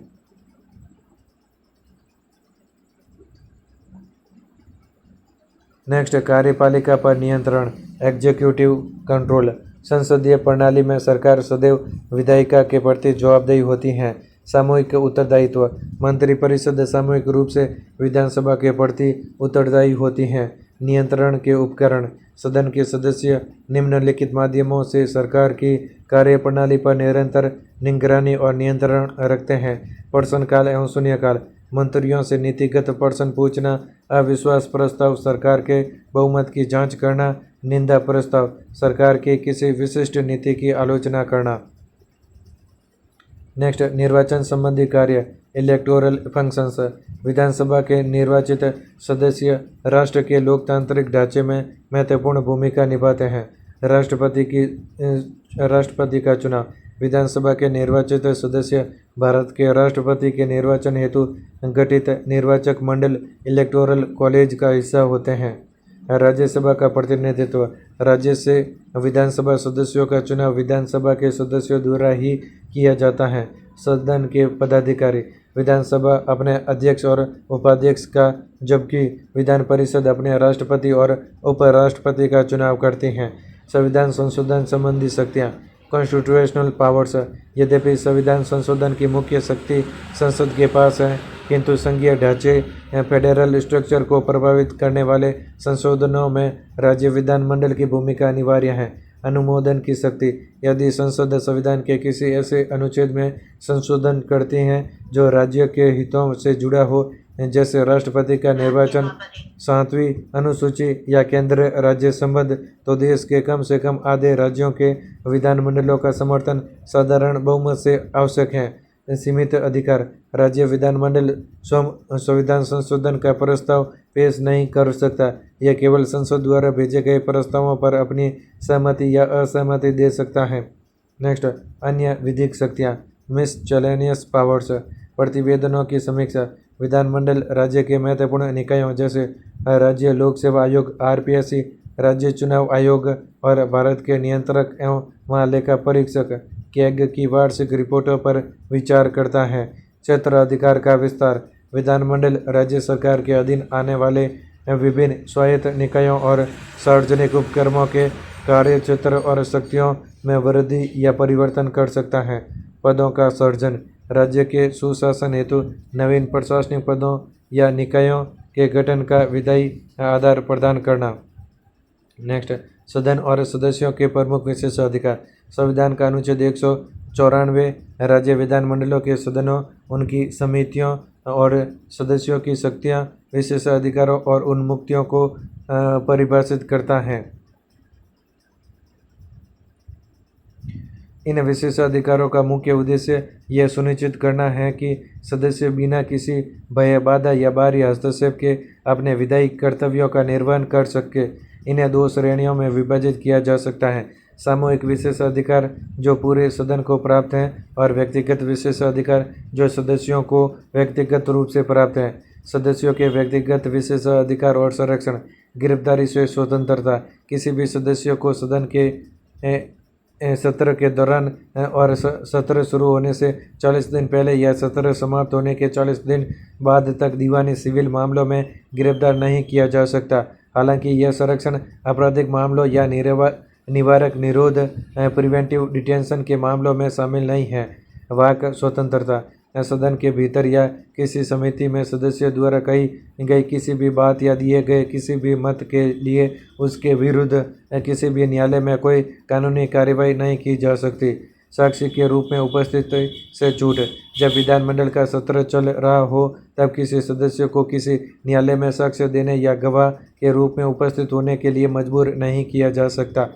नेक्स्ट, कार्यपालिका पर नियंत्रण, एग्जीक्यूटिव कंट्रोल। संसदीय प्रणाली में सरकार सदैव विधायिका के प्रति जवाबदेही होती है। सामूहिक उत्तरदायित्व। मंत्रिपरिषद सामूहिक रूप से विधानसभा के प्रति उत्तरदायी होती है। नियंत्रण के उपकरण। सदन के सदस्य निम्नलिखित माध्यमों से सरकार की कार्यप्रणाली पर निरंतर निगरानी और नियंत्रण रखते हैं। प्रश्नकाल एवं शून्यकाल। मंत्रियों से नीतिगत प्रश्न पूछना, अविश्वास प्रस्ताव, सरकार के बहुमत की जांच करना, निंदा प्रस्ताव, सरकार की किसी विशिष्ट नीति की आलोचना करना। नेक्स्ट, निर्वाचन संबंधी कार्य। Electoral functions. विधानसभा के निर्वाचित सदस्य राष्ट्र के लोकतांत्रिक ढांचे में महत्वपूर्ण भूमिका निभाते हैं। राष्ट्रपति का चुनाव। विधानसभा के निर्वाचित सदस्य भारत के राष्ट्रपति के निर्वाचन हेतु गठित निर्वाचक मंडल इलेक्टोरल कॉलेज का हिस्सा होते हैं। राज्यसभा का प्रतिनिधित्व। राज्य से विधानसभा सदस्यों का चुनाव विधानसभा के सदस्यों द्वारा ही किया जाता है। सदन के पदाधिकारी। विधानसभा अपने अध्यक्ष और उपाध्यक्ष का, जबकि विधान परिषद अपने राष्ट्रपति और उपराष्ट्रपति का चुनाव करती हैं। संविधान संशोधन संबंधी शक्तियाँ। Constitutional powers. यद्यपि संविधान संशोधन की मुख्य शक्ति संसद के पास है, किंतु संघीय ढांचे फेडरल स्ट्रक्चर को प्रभावित करने वाले संशोधनों में राज्य विधानमंडल की भूमिका अनिवार्य है। अनुमोदन की शक्ति। यदि संसद संविधान के किसी ऐसे अनुच्छेद में संशोधन करती है जो राज्य के हितों से जुड़ा हो, जैसे राष्ट्रपति का निर्वाचन, 7वीं अनुसूची या केंद्र राज्य संबंध, तो देश के कम से कम आधे राज्यों के विधानमंडलों का समर्थन साधारण बहुमत से आवश्यक है। सीमित अधिकार। राज्य विधानमंडल स्वयं संविधान संशोधन का प्रस्ताव पेश नहीं कर सकता। यह केवल संसद द्वारा भेजे गए प्रस्तावों पर अपनी सहमति या असहमति दे सकता है। नेक्स्ट, अन्य विधिक शक्तियाँ। मिसचेलेनियस पावर्स। प्रतिवेदनों की समीक्षा। विधानमंडल राज्य के महत्वपूर्ण निकायों जैसे राज्य लोक सेवा आयोग RPSC, राज्य चुनाव आयोग और भारत के नियंत्रक एवं महालेखा परीक्षक कैग की वार्षिक रिपोर्टों पर विचार करता है। क्षेत्राधिकार का विस्तार। विधानमंडल राज्य सरकार के अधीन आने वाले विभिन्न स्वायत्त निकायों और सार्वजनिक उपक्रमों के कार्यक्षेत्र और शक्तियों में वृद्धि या परिवर्तन कर सकता है। पदों का सृजन। राज्य के सुशासन हेतु नवीन प्रशासनिक पदों या निकायों के गठन का विधायी आधार प्रदान करना। नेक्स्ट, सदन और सदस्यों के प्रमुख विशेषाधिकार। संविधान का अनुच्छेद 194 राज्य विधानमंडलों के सदनों, उनकी समितियों और सदस्यों की शक्तियाँ, विशेषाधिकारों और उन्मुक्तियों को परिभाषित करता है। इन विशेषाधिकारों का मुख्य उद्देश्य यह सुनिश्चित करना है कि सदस्य बिना किसी भय, बाधा या बाहरी हस्तक्षेप के अपने विधायी कर्तव्यों का निर्वहन कर सके। इन्हें 2 श्रेणियों में विभाजित किया जा सकता है। सामूहिक विशेषाधिकार जो पूरे सदन को प्राप्त हैं, और व्यक्तिगत विशेषाधिकार जो सदस्यों को व्यक्तिगत रूप से प्राप्त हैं। सदस्यों के व्यक्तिगत विशेषाधिकार और संरक्षण। गिरफ्तारी से स्वतंत्रता। किसी भी सदस्य को सदन के सत्र के दौरान और सत्र शुरू होने से 40 दिन पहले या सत्र समाप्त होने के 40 दिन बाद तक दीवानी सिविल मामलों में गिरफ्तार नहीं किया जा सकता। हालांकि यह संरक्षण आपराधिक मामलों या निवारक निरोध प्रिवेंटिव डिटेंशन के मामलों में शामिल नहीं है। वाक स्वतंत्रता। सदन के भीतर या किसी समिति में सदस्य द्वारा कही गई किसी भी बात या दिए गए किसी भी मत के लिए उसके विरुद्ध किसी भी न्यायालय में कोई कानूनी कार्रवाई नहीं की जा सकती। साक्षी के रूप में उपस्थिति से छूट। जब विधानमंडल का सत्र चल रहा हो तब किसी सदस्य को किसी न्यायालय में साक्ष्य देने या गवाह के रूप में उपस्थित होने के लिए मजबूर नहीं किया जा सकता।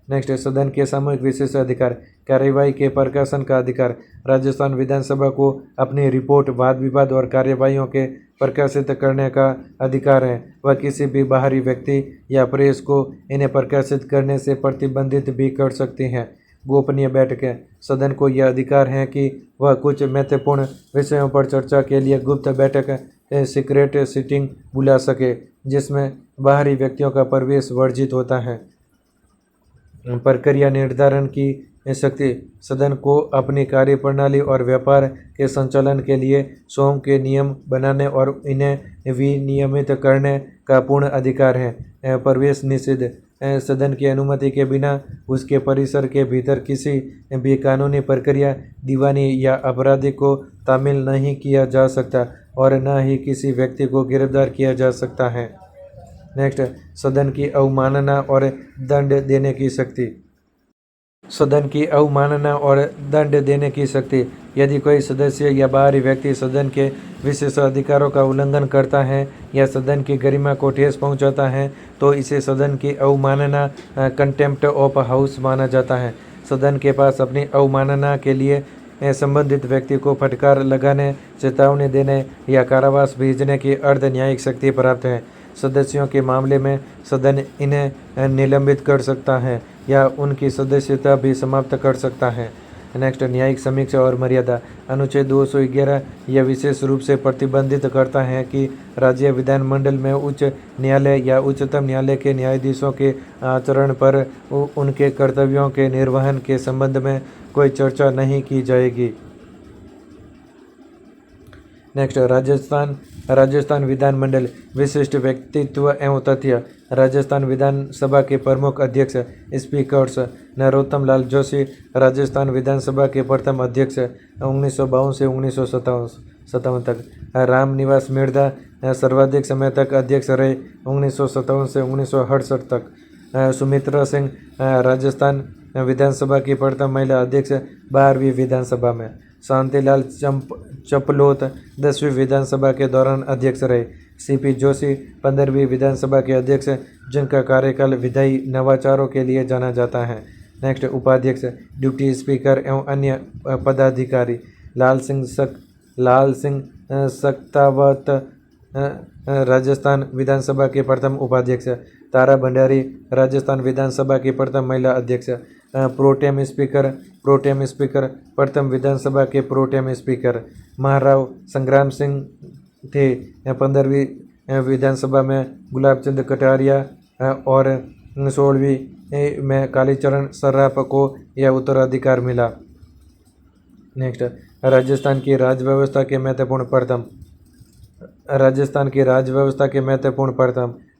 नेक्स्ट, सदन के सामूहिक विशेषाधिकार। कार्यवाही के प्रकाशन का अधिकार। राजस्थान विधानसभा को अपनी रिपोर्ट, वाद विवाद और कार्यवाहियों के प्रकाशित करने का अधिकार है। वह किसी भी बाहरी व्यक्ति या प्रेस को इन्हें प्रकाशित करने से प्रतिबंधित भी कर सकती हैं। गोपनीय बैठकें। सदन को यह अधिकार है कि वह कुछ महत्वपूर्ण विषयों पर चर्चा के लिए गुप्त बैठक सीक्रेट सिटिंग बुला सके, जिसमें बाहरी व्यक्तियों का प्रवेश वर्जित होता है। प्रक्रिया निर्धारण की शक्ति। सदन को अपनी कार्यप्रणाली और व्यापार के संचालन के लिए स्वयं के नियम बनाने और इन्हें विनियमित करने का पूर्ण अधिकार है। प्रवेश निषेध। सदन की अनुमति के बिना उसके परिसर के भीतर किसी भी कानूनी प्रक्रिया, दीवानी या आपराधिक को तामील नहीं किया जा सकता और न ही किसी व्यक्ति को गिरफ्तार किया जा सकता है। नेक्स्ट, सदन की अवमानना और दंड देने की शक्ति। सदन की अवमानना और दंड देने की शक्ति। यदि कोई सदस्य या बाहरी व्यक्ति सदन के विशेष अधिकारों का उल्लंघन करता है या सदन की गरिमा को ठेस पहुंचाता है तो इसे सदन की अवमानना, कंटेम्प्ट ऑफ हाउस माना जाता है। सदन के पास अपनी अवमानना के लिए संबंधित व्यक्ति को फटकार लगाने, चेतावनी देने या कारावास भेजने की अर्ध न्यायिक शक्ति प्राप्त है। सदस्यों के मामले में सदन इन्हें निलंबित कर सकता है या उनकी सदस्यता भी समाप्त कर सकता है। नेक्स्ट, न्यायिक समीक्षा और मर्यादा। अनुच्छेद 211 यह विशेष रूप से प्रतिबंधित करता है कि राज्य विधानमंडल में उच्च न्यायालय या उच्चतम न्यायालय के न्यायाधीशों के आचरण पर उनके कर्तव्यों के निर्वहन के संबंध में कोई चर्चा नहीं की जाएगी। नेक्स्ट, राजस्थान विधानमंडल। विशिष्ट व्यक्तित्व एवं तथ्य। राजस्थान विधानसभा के प्रमुख अध्यक्ष स्पीकर्स। नरोत्तम लाल जोशी राजस्थान विधानसभा के प्रथम अध्यक्ष 1952 से 1957 तक। राम निवास मिर्धा सर्वाधिक समय तक अध्यक्ष रहे 1957 से 1968 तक। सुमित्रा सिंह राजस्थान विधानसभा की प्रथम महिला अध्यक्ष 12वीं विधानसभा में। शांतिलाल चपलोत 10वीं विधानसभा के दौरान अध्यक्ष रहे। सीपी जोशी 15वीं विधानसभा के अध्यक्ष, जिनका कार्यकाल विधायी नवाचारों के लिए जाना जाता है। नेक्स्ट, उपाध्यक्ष, डिप्टी स्पीकर एवं अन्य पदाधिकारी। लाल सिंह सक्तावत राजस्थान विधानसभा के प्रथम उपाध्यक्ष। तारा भंडारी राजस्थान विधानसभा की प्रथम महिला अध्यक्ष। प्रोटेम स्पीकर प्रथम विधानसभा के प्रोटेम स्पीकर। महाराव संग्राम सिंह थे 15वीं विधानसभा में। गुलाब चंद कटारिया और 16वीं में कालीचरण सर्राफ को यह उत्तराधिकार मिला। नेक्स्ट, राजस्थान की राजव्यवस्था के महत्वपूर्ण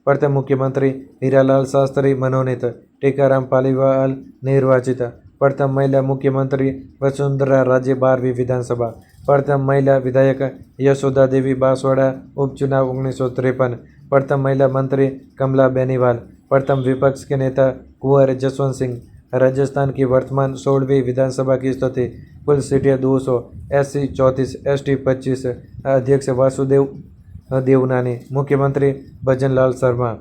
प्रथम मुख्यमंत्री हीरालाल शास्त्री मनोनीत। टीकाराम पालीवाल निर्वाचित। प्रथम महिला मुख्यमंत्री वसुंधरा राजे 12वीं विधानसभा। प्रथम महिला विधायक यशोदा देवी बांसवाड़ा उपचुनाव 1953। प्रथम महिला मंत्री कमला बेनीवाल। प्रथम विपक्ष के नेता कुंवर जसवंत सिंह। राजस्थान की वर्तमान 16वीं विधानसभा की स्थिति। कुल सीटें 200, SC 34, ST 25। अध्यक्ष वासुदेव देवनानी। मुख्यमंत्री भजनलाल शर्मा।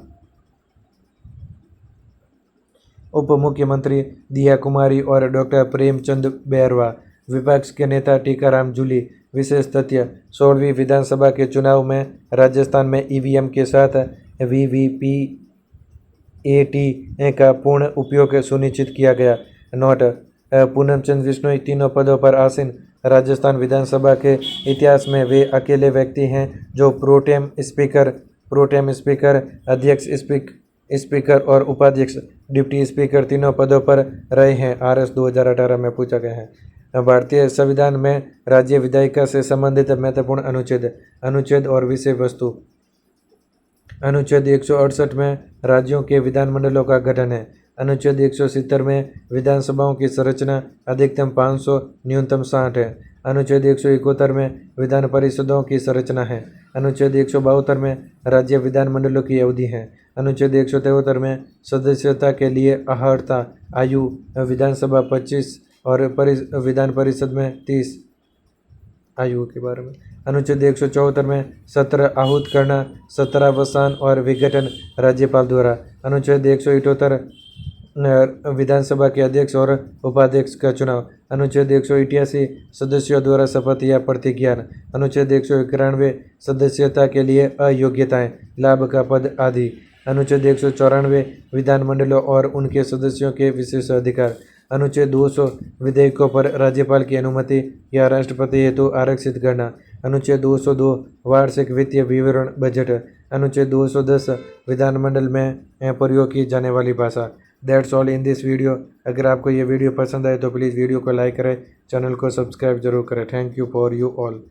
उप मुख्यमंत्री दिया कुमारी और डॉक्टर प्रेमचंद बैरवा। विपक्ष के नेता टीकाराम जूली। विशेष तथ्य: 16वीं विधानसभा के चुनाव में राजस्थान में EVM के साथ VVPAT का पूर्ण उपयोग सुनिश्चित किया गया। नोट: पूनमचंद बिश्नोई तीनों पदों पर आसीन। राजस्थान विधानसभा के इतिहास में वे अकेले व्यक्ति हैं जो प्रोटेम स्पीकर, अध्यक्ष, स्पीकर और उपाध्यक्ष, डिप्टी स्पीकर तीनों पदों पर रहे हैं। RS 2018 में पूछा गया है। भारतीय संविधान में राज्य विधायिका से संबंधित महत्वपूर्ण अनुच्छेद और विषय वस्तु। अनुच्छेद 168 में राज्यों के विधानमंडलों का गठन है। अनुच्छेद 170 में विधानसभाओं की संरचना अधिकतम 500, न्यूनतम 60 है। अनुच्छेद 171 में विधान परिषदों की संरचना है। अनुच्छेद 172 में राज्य विधानमंडलों की अवधि है। अनुच्छेद 173 में सदस्यता के लिए अर्हता आयु विधानसभा 25 और विधान परिषद में 30 आयु के बारे में। अनुच्छेद 174 में सत्र आहूत करना, सत्रावसान और विघटन राज्यपाल द्वारा। अनुच्छेद 178 विधानसभा के अध्यक्ष और उपाध्यक्ष का चुनाव। अनुच्छेद 188 सदस्यों द्वारा शपथ या प्रतिज्ञान। अनुच्छेद 191 सदस्यता के लिए अयोग्यताएं, लाभ का पद आदि। अनुच्छेद 194 विधानमंडलों और उनके सदस्यों के विशेष अधिकार। अनुच्छेद 200 विधेयकों पर राज्यपाल की अनुमति या राष्ट्रपति हेतु आरक्षित करना। अनुच्छेद 202 वार्षिक वित्तीय विवरण बजट। अनुच्छेद 210 विधानमंडल में प्रयोग की जाने वाली भाषा। That's all in this video. अगर आपको ये वीडियो पसंद आए तो प्लीज़ वीडियो को लाइक करें, चैनल को सब्सक्राइब जरूर करें। Thank you for you all.